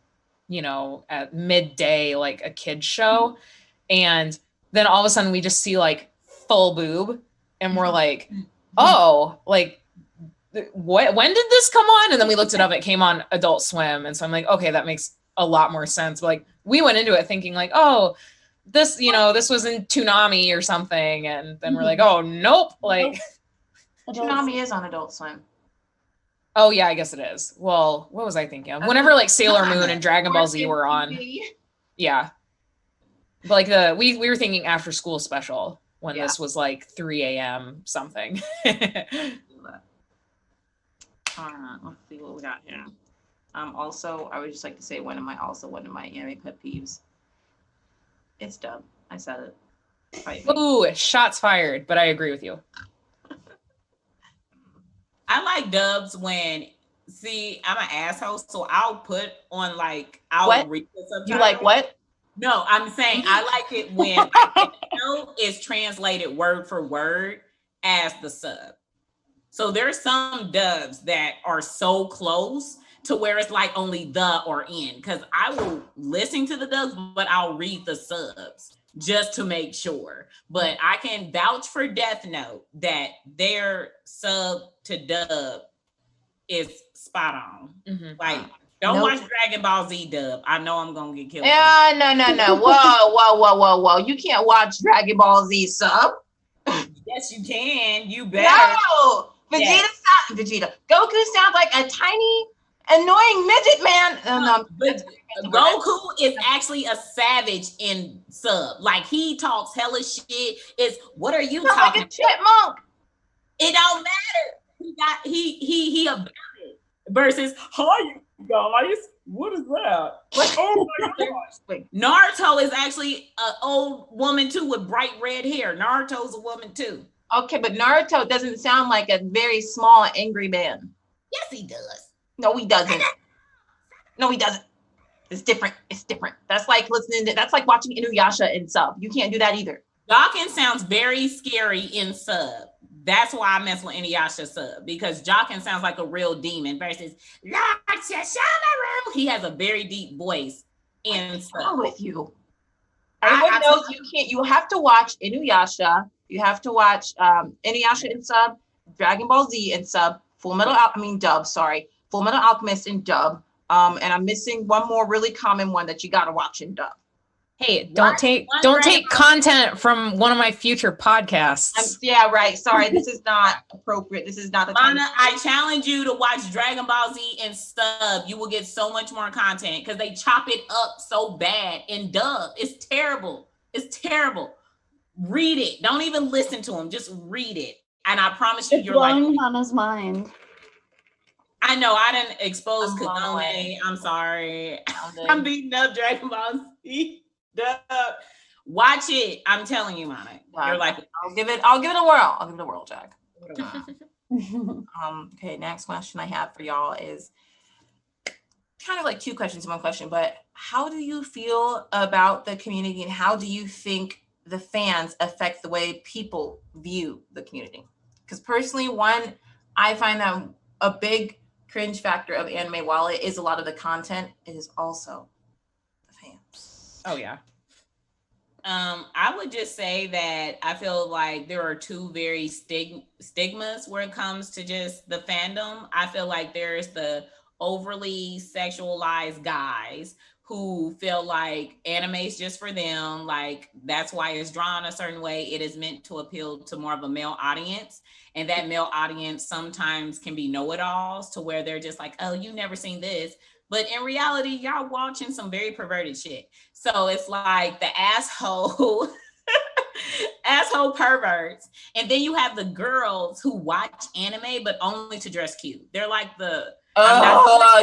S2: you know, at midday, like a kid's show. And then all of a sudden we just see like full boob and we're like, oh, like what, when did this come on? And then we looked it up, it came on Adult Swim. And so I'm like, okay, that makes a lot more sense. But like we went into it thinking like, oh, this, you know, this was in Toonami or something. And then we're like, oh, nope. Like
S1: Toonami is on Adult Swim.
S2: Oh yeah, I guess it is. Well, what was I thinking of? Whenever like Sailor Moon and Dragon Ball Z were on. Yeah. But like we were thinking after school special when this was like 3 a.m. something.
S1: Let's see what we got here. Also, I would just like to say one of my anime pet peeves. It's dub. I said it.
S2: Ooh, shots fired, but I agree with you.
S4: I like dubs when, see, I'm an asshole, so I'll put on like, I'll read the subtitles.
S1: You like what?
S4: No, I'm saying I like it when I know it's translated word for word as the sub. So there's some dubs that are so close to where it's like only the or in, because I will listen to the dubs, but I'll read the subs just to make sure. But I can vouch for Death Note that their sub to dub is spot on. Mm-hmm. Like, don't watch Dragon Ball Z dub. I know I'm gonna get killed.
S1: Yeah, no. Whoa. You can't watch Dragon Ball Z sub.
S4: Yes, you can. You better.
S1: No, Vegeta. Goku sounds like a tiny, annoying midget man.
S4: But Goku is actually a savage in sub. Like he talks hella shit. It's what are you talking?
S1: Like a chipmunk.
S4: It don't matter. He about it. Versus hi guys. What is that? Oh my gosh. Naruto is actually an old woman too with bright red hair. Naruto's a woman too.
S1: Okay, but Naruto doesn't sound like a very small, angry man.
S4: Yes, he does.
S1: No, he doesn't. No, he doesn't. It's different. That's like that's like watching Inuyasha in sub. You can't do that either.
S4: Jockin sounds very scary in sub. That's why I mess with Inuyasha sub, because Jockin sounds like a real demon versus he has a very deep voice in sub.
S1: I'm with you. Everyone knows you can't. You have to watch Inuyasha. You have to watch Inuyasha in sub, Dragon Ball Z in sub, Full Metal Alchemist in dub. And I'm missing one more really common one that you gotta watch in dub.
S2: Hey, don't take content from one of my future podcasts.
S1: Yeah, right. Sorry, this is not appropriate. This is not the time.
S4: Mana, I challenge you to watch Dragon Ball Z in sub. You will get so much more content because they chop it up so bad in dub. It's terrible. Read it. Don't even listen to them. Just read it. And I promise you, you're like
S3: Mana's mind.
S4: I know I didn't expose Kagome. I'm sorry. I'm beating up Dragon Ball Z. Watch it. I'm telling you, Mana. You're like,
S1: I'll give it a whirl, Jack. Okay, next question I have for y'all is kind of like two questions in one question, but how do you feel about the community and how do you think the fans affect the way people view the community? Because personally, one, I find that a big cringe factor of anime, while it is a lot of the content, it is also the fans.
S2: Oh yeah.
S4: I would just say that I feel like there are two very stigmas where it comes to just the fandom. I feel like there's the overly sexualized guys who feel like anime is just for them. Like that's why it's drawn a certain way. It is meant to appeal to more of a male audience. And that male audience sometimes can be know-it-alls to where they're just like, oh, you never seen this. But in reality, y'all watching some very perverted shit. So it's like the asshole asshole perverts. And then you have the girls who watch anime, but only to dress cute. They're like the...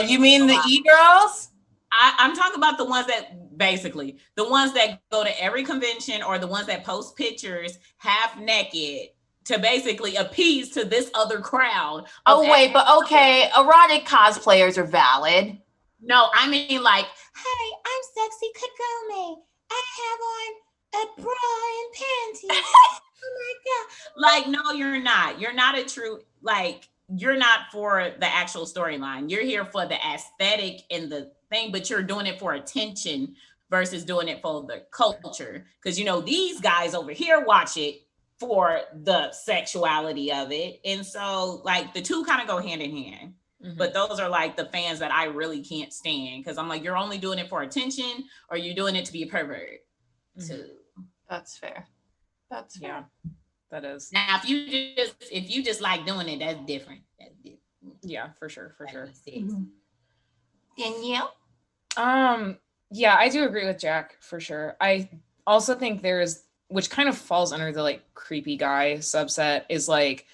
S1: you mean the e-girls?
S4: I'm talking about the ones that basically, the ones that go to every convention or the ones that post pictures half naked to basically appease to this other crowd.
S1: Oh, wait, but okay, erotic cosplayers are valid.
S4: No, I mean like, hey, I'm sexy Kagome. I have on a bra and panties. Oh my God. Like, no, you're not. You're not a true, like, you're not for the actual storyline. You're here for the aesthetic and the thing, but you're doing it for attention versus doing it for the culture. Because, you know, these guys over here watch it for the sexuality of it. And so, like, the two kind of go hand in hand. Mm-hmm. But those are like the fans that I really can't stand, because I'm like, you're only doing it for attention or you're doing it to be a pervert.
S1: Mm-hmm. So that's fair. That's fair.
S2: Yeah, that is.
S4: Now, if you just like doing it, that's different. That's different.
S2: Yeah, for sure.
S1: Mm-hmm. Danielle?
S2: Yeah, I do agree with Jack for sure. I also think there's, which kind of falls under the like creepy guy subset, is like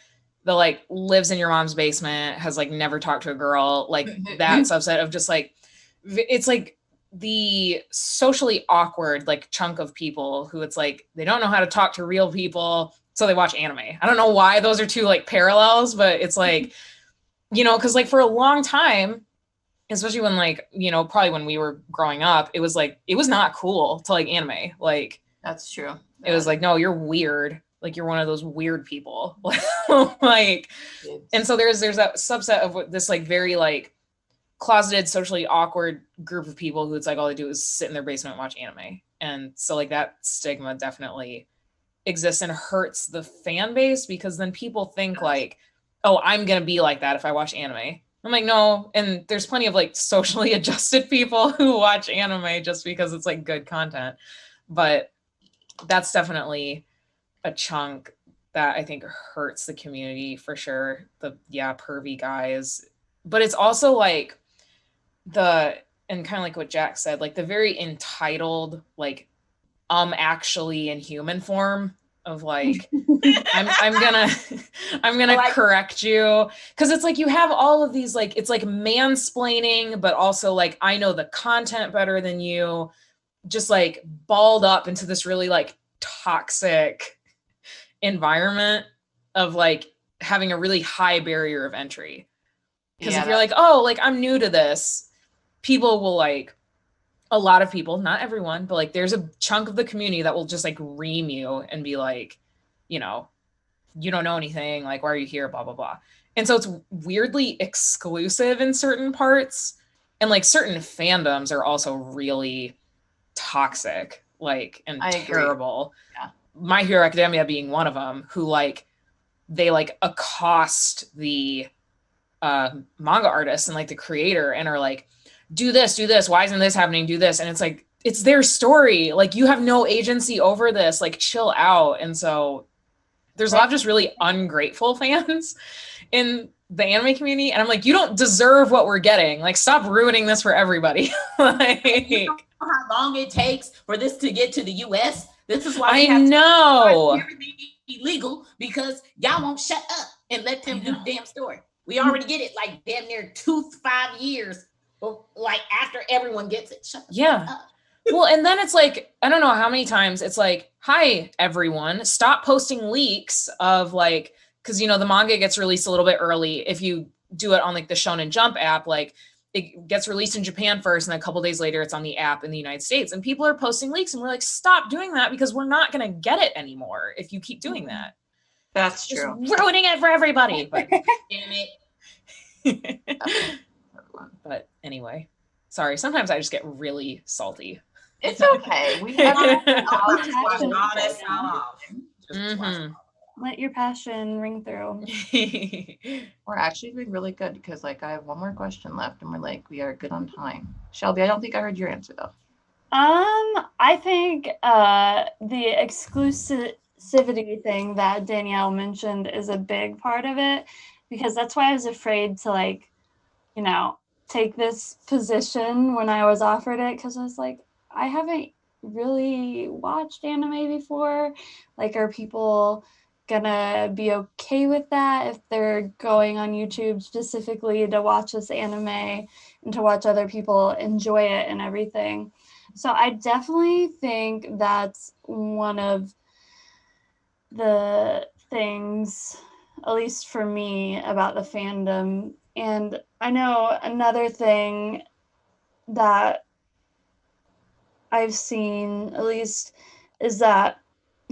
S2: the like lives in your mom's basement, has like never talked to a girl, like that subset of just like, it's like the socially awkward like chunk of people who it's like they don't know how to talk to real people, so they watch anime. I don't know why those are two like parallels, but it's like, you know, because like for a long time, especially when like, you know, probably when we were growing up, it was like, it was not cool to like anime. Like,
S1: that's true.
S2: It was like, no, you're weird. Like, you're one of those weird people. Like, and so there's that subset of this like very like closeted, socially awkward group of people who it's like all they do is sit in their basement and watch anime. And so like that stigma definitely exists and hurts the fan base, because then people think like, oh, I'm gonna be like that if I watch anime. I'm like, no. And there's plenty of like socially adjusted people who watch anime just because it's like good content. But that's definitely a chunk that I think hurts the community for sure. The pervy guys. But it's also like and kind of like what Jack said, like the very entitled, like, actually in human form of like, I'm gonna like, correct you. Cause it's like, you have all of these, like, it's like mansplaining, but also like, I know the content better than you, just like balled up into this really like toxic environment of like having a really high barrier of entry. Because if you're like, oh, like I'm new to this, people will like, a lot of people, not everyone, but like there's a chunk of the community that will just like ream you and be like, you know, you don't know anything, like why are you here, blah blah blah. And so it's weirdly exclusive in certain parts, and like certain fandoms are also really toxic, like, and terrible.
S1: Yeah.
S2: My Hero Academia being one of them, who like they like accost the manga artist and like the creator and are like, do this, why isn't this happening, do this. And it's like, it's their story, like you have no agency over this, like chill out. And so there's a lot of just really ungrateful fans in the anime community, and I'm like, you don't deserve what we're getting, like stop ruining this for everybody. Like, you know
S4: how long it takes for this to get to the US? This is why
S2: I know
S4: everything illegal, because y'all won't shut up and let them do the damn story. We already get it like damn near 5 years, like after everyone gets it. Shut up.
S2: Well, and then it's like, I don't know how many times it's like, hi everyone, stop posting leaks of like, because you know the manga gets released a little bit early. If you do it on like the Shonen Jump app, like it gets released in Japan first, and then a couple days later it's on the app in the United States, and people are posting leaks, and we're like, stop doing that, because we're not going to get it anymore if you keep doing that.
S1: That's true.
S2: Just ruining it for everybody. But damn it. But anyway, sorry. Sometimes I just get really salty.
S1: It's okay. We have
S3: let your passion ring through.
S1: We're actually doing really good, because like I have one more question left, and we're like, we are good on time. Shelby, I don't think I heard your answer though.
S3: I think the exclusivity thing that Danielle mentioned is a big part of it, because that's why I was afraid to like, you know, take this position when I was offered it, because I was like, I haven't really watched anime before? Like, are people gonna be okay with that if they're going on YouTube specifically to watch this anime and to watch other people enjoy it and everything? So I definitely think that's one of the things, at least for me, about the fandom. And I know another thing that I've seen, at least, is that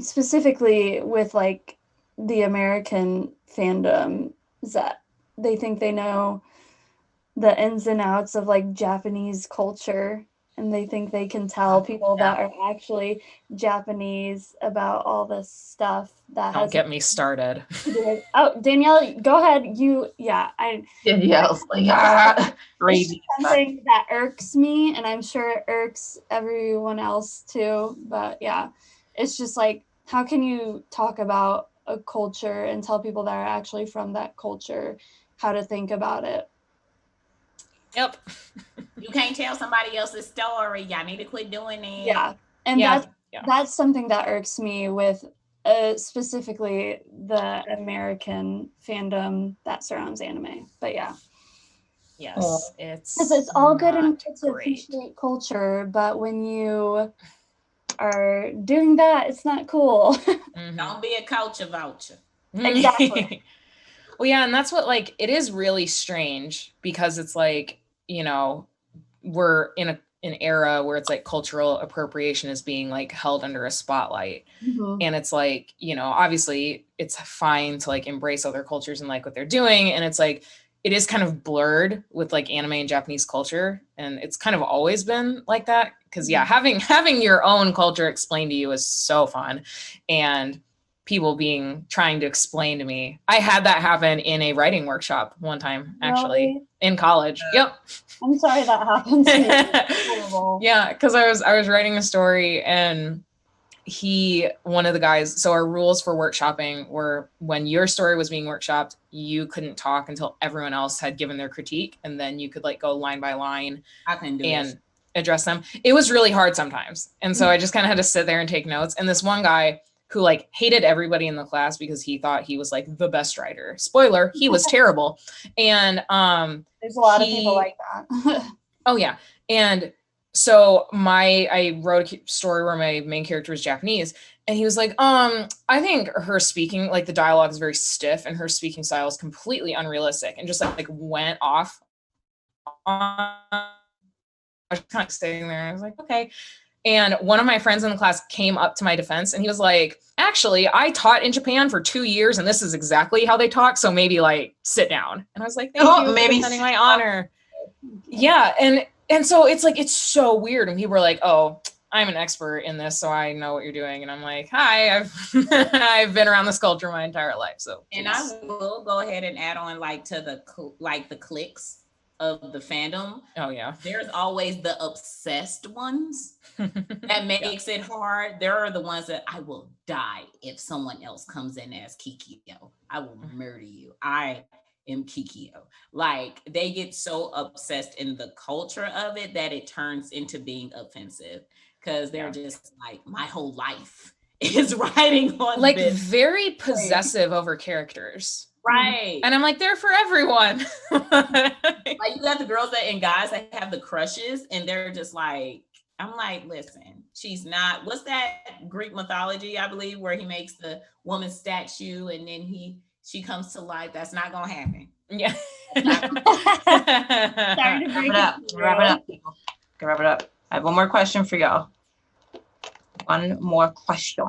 S3: specifically with like the American fandom, is that they think they know the ins and outs of like Japanese culture, and they think they can tell people that are actually Japanese about all this stuff that
S2: Don't
S3: has
S2: get me started.
S3: Oh, Danielle, go ahead.
S1: Danielle's like, crazy.
S3: Something that irks me, and I'm sure it irks everyone else too. But yeah, it's just like, how can you talk about a culture and tell people that are actually from that culture how to think about it?
S2: Yep.
S4: You can't tell somebody else's story. Y'all need to quit doing it.
S3: Yeah, and that's something that irks me with specifically the American fandom that surrounds anime. But yeah.
S2: Yes, it's
S3: because it's all good and
S2: not
S3: to
S2: great.
S3: appreciate culture, but when you are doing that, it's not cool.
S4: Don't be a culture vulture.
S3: Exactly.
S2: Well, yeah, and that's what, like, it is really strange because it's like, you know, we're in an era where it's like cultural appropriation is being like held under a spotlight. And it's like, you know, obviously it's fine to like embrace other cultures and like what they're doing, and it's like it is kind of blurred with like anime and Japanese culture, and it's kind of always been like that because yeah, having your own culture explained to you is so fun. And people trying to explain to me, I had that happen in a writing workshop one time, actually.
S3: Really?
S2: In college. Yep.
S3: I'm sorry that happened to me.
S2: Yeah, because I was writing a story, and one of the guys, so our rules for workshopping were when your story was being workshopped, you couldn't talk until everyone else had given their critique, and then you could like go line by line and address them. It was really hard sometimes, and so I just kind of had to sit there and take notes. And this one guy who like hated everybody in the class because he thought he was like the best writer. Spoiler, he was terrible. And
S3: there's a lot of people like that.
S2: Oh yeah. And so I wrote a story where my main character was Japanese, and he was like, I think her speaking, like the dialogue is very stiff and her speaking style is completely unrealistic, and just like went off. I was kind of sitting there and I was like, okay. And one of my friends in the class came up to my defense, and he was like, actually, I taught in Japan for 2 years and this is exactly how they talk. So maybe like sit down. And I was like, thank you for defending my honor. Yeah. And so it's like, it's so weird. And people were like, oh, I'm an expert in this, so I know what you're doing. And I'm like, hi, I've been around this culture my entire life. So,
S4: and I will go ahead and add on like to the cliques of the fandom.
S2: Oh yeah,
S4: there's always the obsessed ones that makes it hard. There are the ones that I will die if someone else comes in as Kikyo. I will murder you. I am Kikyo. Like, they get so obsessed in the culture of it that it turns into being offensive, because they're just like, my whole life is riding on
S2: like
S4: this.
S2: Very possessive over characters.
S4: Right.
S2: And I'm like, they're for everyone.
S4: Like, you got the girls and guys that have the crushes, and they're just like, I'm like, listen, she's not, what's that Greek mythology, I believe, where he makes the woman statue and then she comes to life? That's not gonna happen.
S2: Yeah.
S1: Wrap it up, people. Wrap it up. I have one more question for y'all. One more question.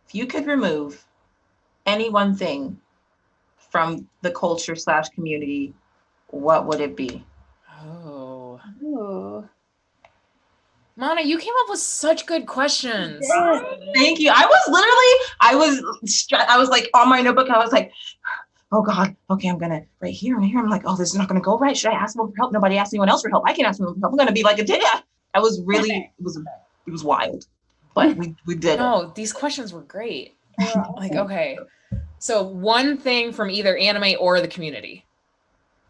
S1: If you could remove any one thing from the culture / community, what would it be?
S2: Oh.
S3: Ooh.
S2: Mana, you came up with such good questions.
S1: Thank you. I was like on my notebook, and I was like, oh God, okay, I'm gonna right here and here. I'm like, oh, this is not gonna go right. Should I ask someone for help? Nobody asked anyone else for help. I can't ask anyone for help. I'm gonna be like a dad. I was really, it was wild, but we did it.
S2: No, these questions were great. Like, okay. So one thing from either anime or the community.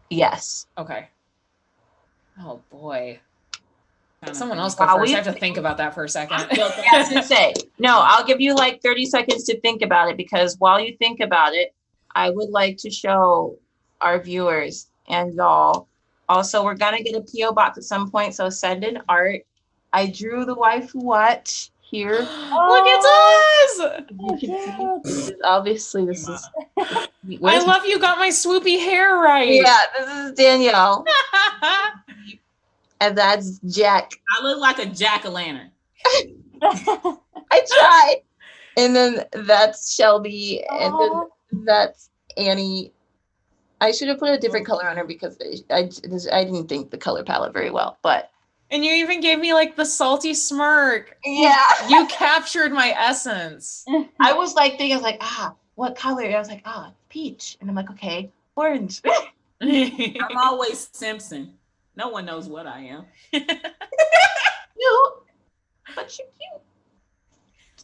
S1: Yes.
S2: Okay. Oh boy. Someone else go first. I have to think about that for a second.
S1: Yes, to say. No, I'll give you like 30 seconds to think about it, because while you think about it, I would like to show our viewers and y'all. Also, we're gonna get a PO box at some point, so send in art. I drew the Waifu Watch here.
S2: Look at us!
S1: You can see, obviously this is.
S2: I love you got my swoopy hair right.
S1: Yeah, this is Danielle. And that's Jack.
S4: I look like a jack-o'-lantern.
S1: I tried. And then that's Shelby. And then that's Annie. I should have put a different color on her because I didn't think the color palette very well. But
S2: and you even gave me like the salty smirk.
S1: Yeah.
S2: You captured my essence.
S1: I was like thinking, I was like, what color? And I was like, peach. And I'm like, okay, orange.
S4: I'm always Simpson. No one knows what I am.
S1: Cute, but you're cute.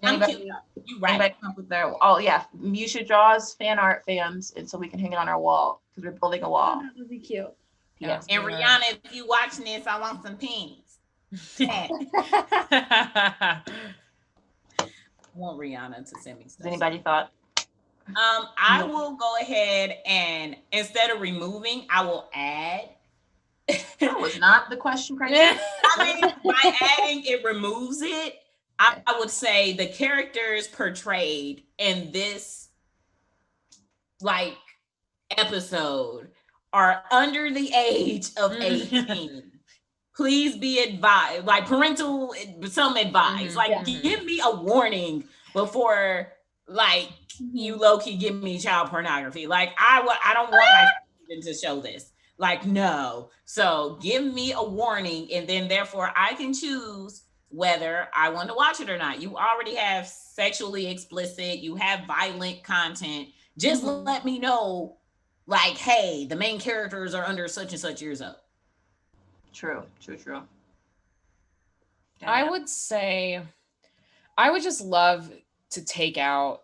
S4: I'm cute. You right.
S1: Anybody come up with their? Oh yeah, you should draw us fan art fans, and so we can hang it on our wall because we're building a wall.
S3: That would be cute.
S1: Yes.
S4: And Rihanna, if you watching this, I want some panties. I want Rihanna to send me stuff.
S1: Has anybody thought?
S4: I will go ahead and instead of removing, I will add.
S1: That was not the question criteria.
S4: I mean, by adding, it removes it. I would say the characters portrayed in this like episode are under the age of 18. Please be advised, like parental, some advice. Like, give me a warning before, like, you low-key give me child pornography. Like, I don't want my children to show this. Like, no. So give me a warning, and then therefore I can choose whether I want to watch it or not. You already have sexually explicit, you have violent content. Just let me know, like, hey, the main characters are under such and such years old.
S1: True.
S2: I would say I would just love to take out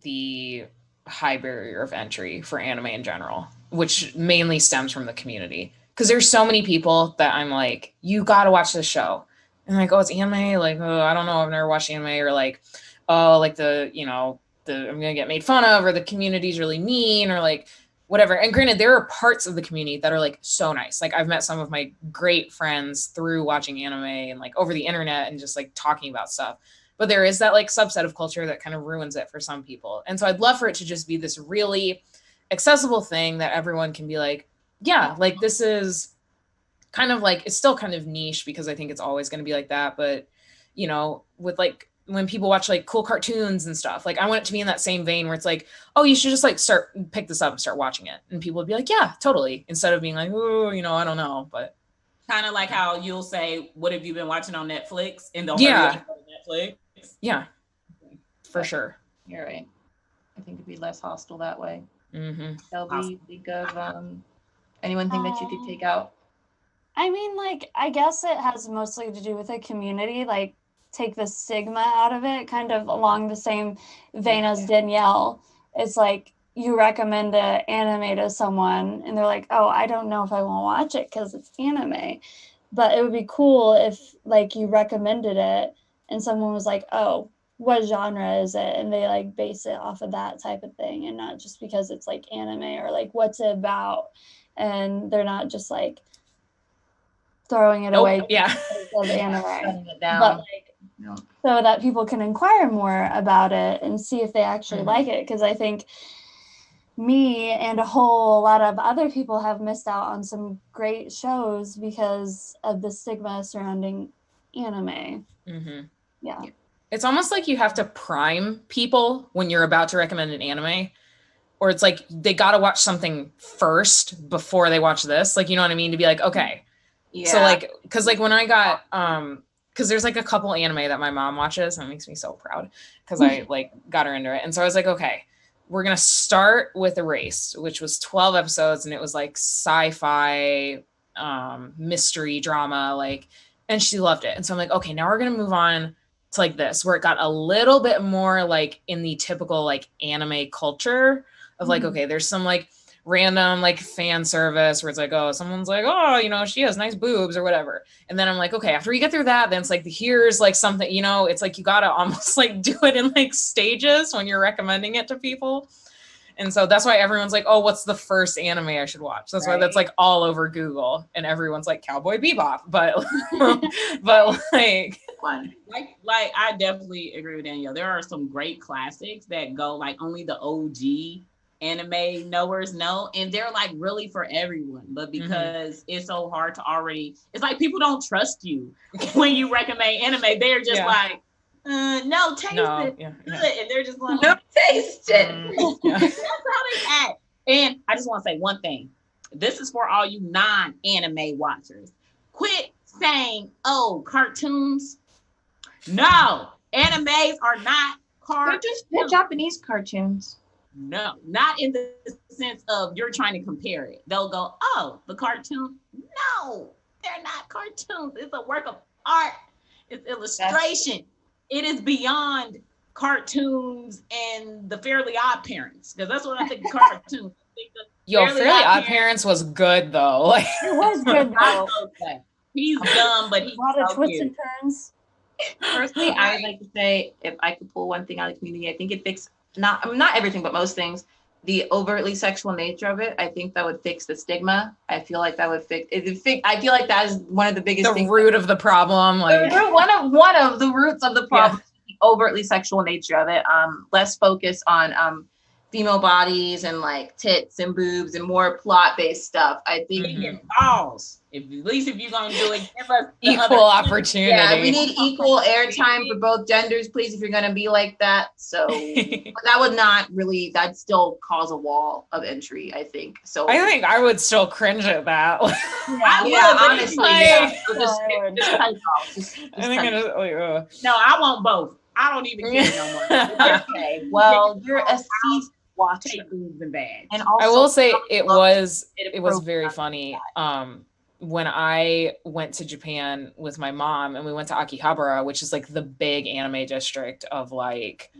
S2: the high barrier of entry for anime in general, which mainly stems from the community. Because there's so many people that I'm like, you got to watch this show. And like, oh, it's anime. Like, oh, I don't know. I've never watched anime. Or like, oh, like I'm going to get made fun of, or the community's really mean, or like whatever. And granted, there are parts of the community that are like so nice. Like I've met some of my great friends through watching anime and like over the internet and just like talking about stuff. But there is that like subset of culture that kind of ruins it for some people. And so I'd love for it to just be this really accessible thing that everyone can be like, yeah, like this is kind of like, it's still kind of niche because I think it's always going to be like that. But, you know, with like when people watch like cool cartoons and stuff, like I want it to be in that same vein where it's like, oh, you should just like pick this up and start watching it. And people would be like, yeah, totally. Instead of being like, oh, you know, I don't know. But
S4: kind of like how you'll say, what have you been watching on Netflix? And they'll
S2: Netflix. Yeah, for sure.
S1: You're right. I think it'd be less hostile that way.
S2: Mm-hmm.
S1: Think of anyone think that you could take out?
S3: I mean, like, I guess it has mostly to do with the community, like take the stigma out of it, kind of along the same vein as Danielle. It's like you recommend an anime to someone and they're like, oh, I don't know if I want to watch it because it's anime. But it would be cool if like you recommended it and someone was like, oh, what genre is it? And they like base it off of that type of thing and not just because it's like anime or like what's it about. And they're not just like throwing it away.
S2: Yeah.
S3: Of anime. But like, so that people can inquire more about it and see if they actually like it. Because I think me and a whole lot of other people have missed out on some great shows because of the stigma surrounding anime. Yeah.
S2: It's almost like you have to prime people when you're about to recommend an anime, or it's like they got to watch something first before they watch this. Like, you know what I mean? To be like, okay. Yeah. So like, cause like when I got, cause there's like a couple anime that my mom watches and it makes me so proud cause I like got her into it. And so I was like, okay, we're going to start with Erased, which was 12 episodes. And it was like sci-fi, mystery drama, like, and she loved it. And so I'm like, okay, now we're going to move on to like this, where it got a little bit more like in the typical like anime culture of like, okay, there's some like random like fan service where it's like, oh, someone's like, oh, you know, she has nice boobs or whatever. And then I'm like, okay, after you get through that, then it's like, here's like something, you know, it's like you gotta almost like do it in like stages when you're recommending it to people. And so that's why everyone's like, oh, what's the first anime I should watch? That's why that's like all over Google, and everyone's like Cowboy Bebop. But but like
S4: I definitely agree with Danielle. There are some great classics that go like only the OG anime knowers know, and they're like really for everyone. But because it's so hard to already, it's like people don't trust you when you recommend anime. They're just like, no, taste it. Yeah, good. And they're just like, no, taste it. That's how they act. And I just want to say one thing. This is for all you non-anime watchers. Quit saying, oh, cartoons. No, animes are not cartoons.
S1: They're Japanese cartoons.
S4: No, not in the sense of you're trying to compare it. They'll go, oh, the cartoon. No, they're not cartoons. It's a work of art. It's illustration. It is beyond cartoons and the Fairly Odd Parents, because that's what I think of cartoons.
S2: Yo, Fairly Odd Parents was good though. Like,
S3: it was good though.
S4: He's dumb, but he's
S3: a lot of twists and turns.
S1: Personally, I would like to say, if I could pull one thing out of the community, I think it fixed not everything, but most things. The overtly sexual nature of it, I think that would fix the stigma. I feel like that would fix. I feel like that is one of the biggest.
S2: The root of the problem, like
S1: one of the roots of the problem, the overtly sexual nature of it. Less focus on female bodies and like tits and boobs and more plot-based stuff. I think
S4: balls. At least if you're gonna do it, give us
S2: equal opportunity.
S1: Yeah, we need equal airtime for both genders, please. If you're gonna be like that, so but that would not really. That'd still cause a wall of entry, I think. So
S2: I think I would still cringe at that.
S1: Honestly,
S2: I
S4: want both. I don't even care no more.
S1: Okay, well, you're a cease watcher.
S4: And
S2: also, I will say it was very funny. When I went to Japan with my mom and we went to Akihabara, which is like the big anime district of like,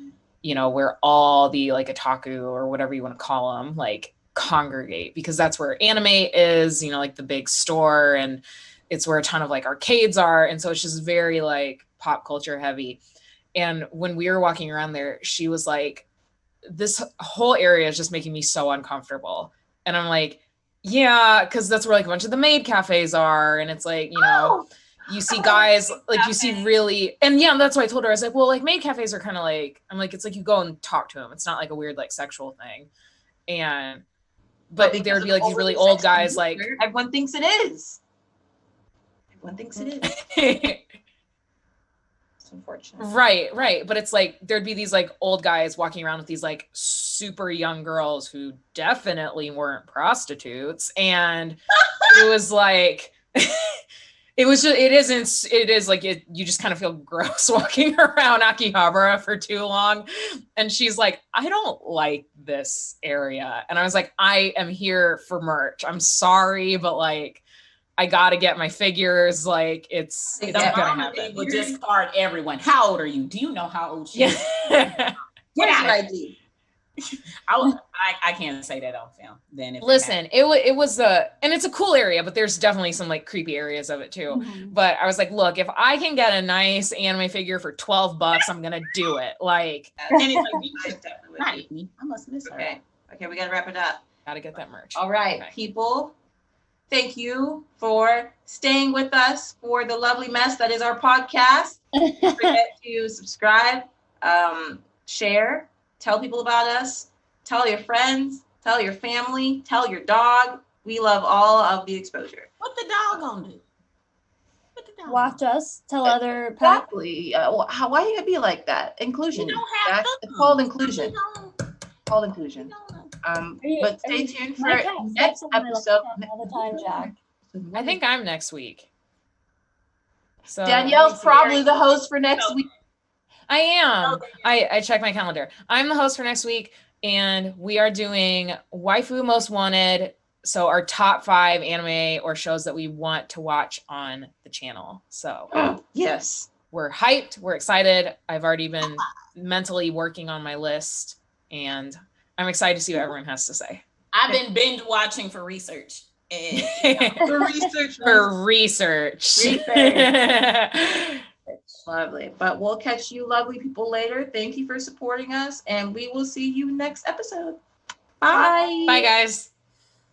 S2: you know, where all the like otaku or whatever you want to call them, like congregate, because that's where anime is, you know, like the big store, and it's where a ton of like arcades are. And so it's just very like pop culture heavy. And when we were walking around there, she was like, this whole area is just making me so uncomfortable. And I'm like, yeah, because that's where like a bunch of the maid cafes are. And it's like, you know, you see guys, like you see really, and yeah, that's why I told her, I was like, well, like maid cafes are kind of like, I'm like, it's like you go and talk to them. It's not like a weird like sexual thing. And, but there would be like these really old guys, like.
S1: Everyone thinks it is. Everyone thinks it is. Unfortunate.
S2: Right. But it's like there'd be these like old guys walking around with these like super young girls who definitely weren't prostitutes. And it was like it is like you just kind of feel gross walking around Akihabara for too long. And she's like, I don't like this area. And I was like, I am here for merch. I'm sorry, but like I gotta get my figures. Like it's gonna happen.
S4: Will discard everyone. How old are you? Do you know how old she is?
S1: What is your ID?
S4: I can't say that on film. Then
S2: listen, it was and it's a cool area, but there's definitely some like creepy areas of it too. Mm-hmm. But I was like, look, if I can get a nice anime figure for $12, I'm gonna do it. Like, and it's
S1: like, I must miss her. Okay, we gotta wrap it up.
S2: Gotta get that merch.
S1: All right, people. Thank you for staying with us for the lovely mess that is our podcast. Don't forget to subscribe, share, tell people about us, tell your friends, tell your family, tell your dog. We love all of the exposure.
S4: What the dog gonna do?
S3: Watch us, tell other pets.
S1: Exactly. Why do you gotta be like that? Inclusion. It's called inclusion. Called inclusion. But stay tuned for next episode.
S3: All the time, Jack.
S2: I think I'm next week. So
S1: Danielle's probably the host for next week.
S2: I am. I checked my calendar. I'm the host for next week, and we are doing Waifu Most Wanted. So our top 5 anime or shows that we want to watch on the channel. So
S1: yes,
S2: we're hyped. We're excited. I've already been mentally working on my list, and I'm excited to see what everyone has to say.
S4: I've been binge watching for research.
S1: For research.
S2: For research.
S1: Lovely. But we'll catch you lovely people later. Thank you for supporting us, and we will see you next episode. Bye.
S2: Bye, guys.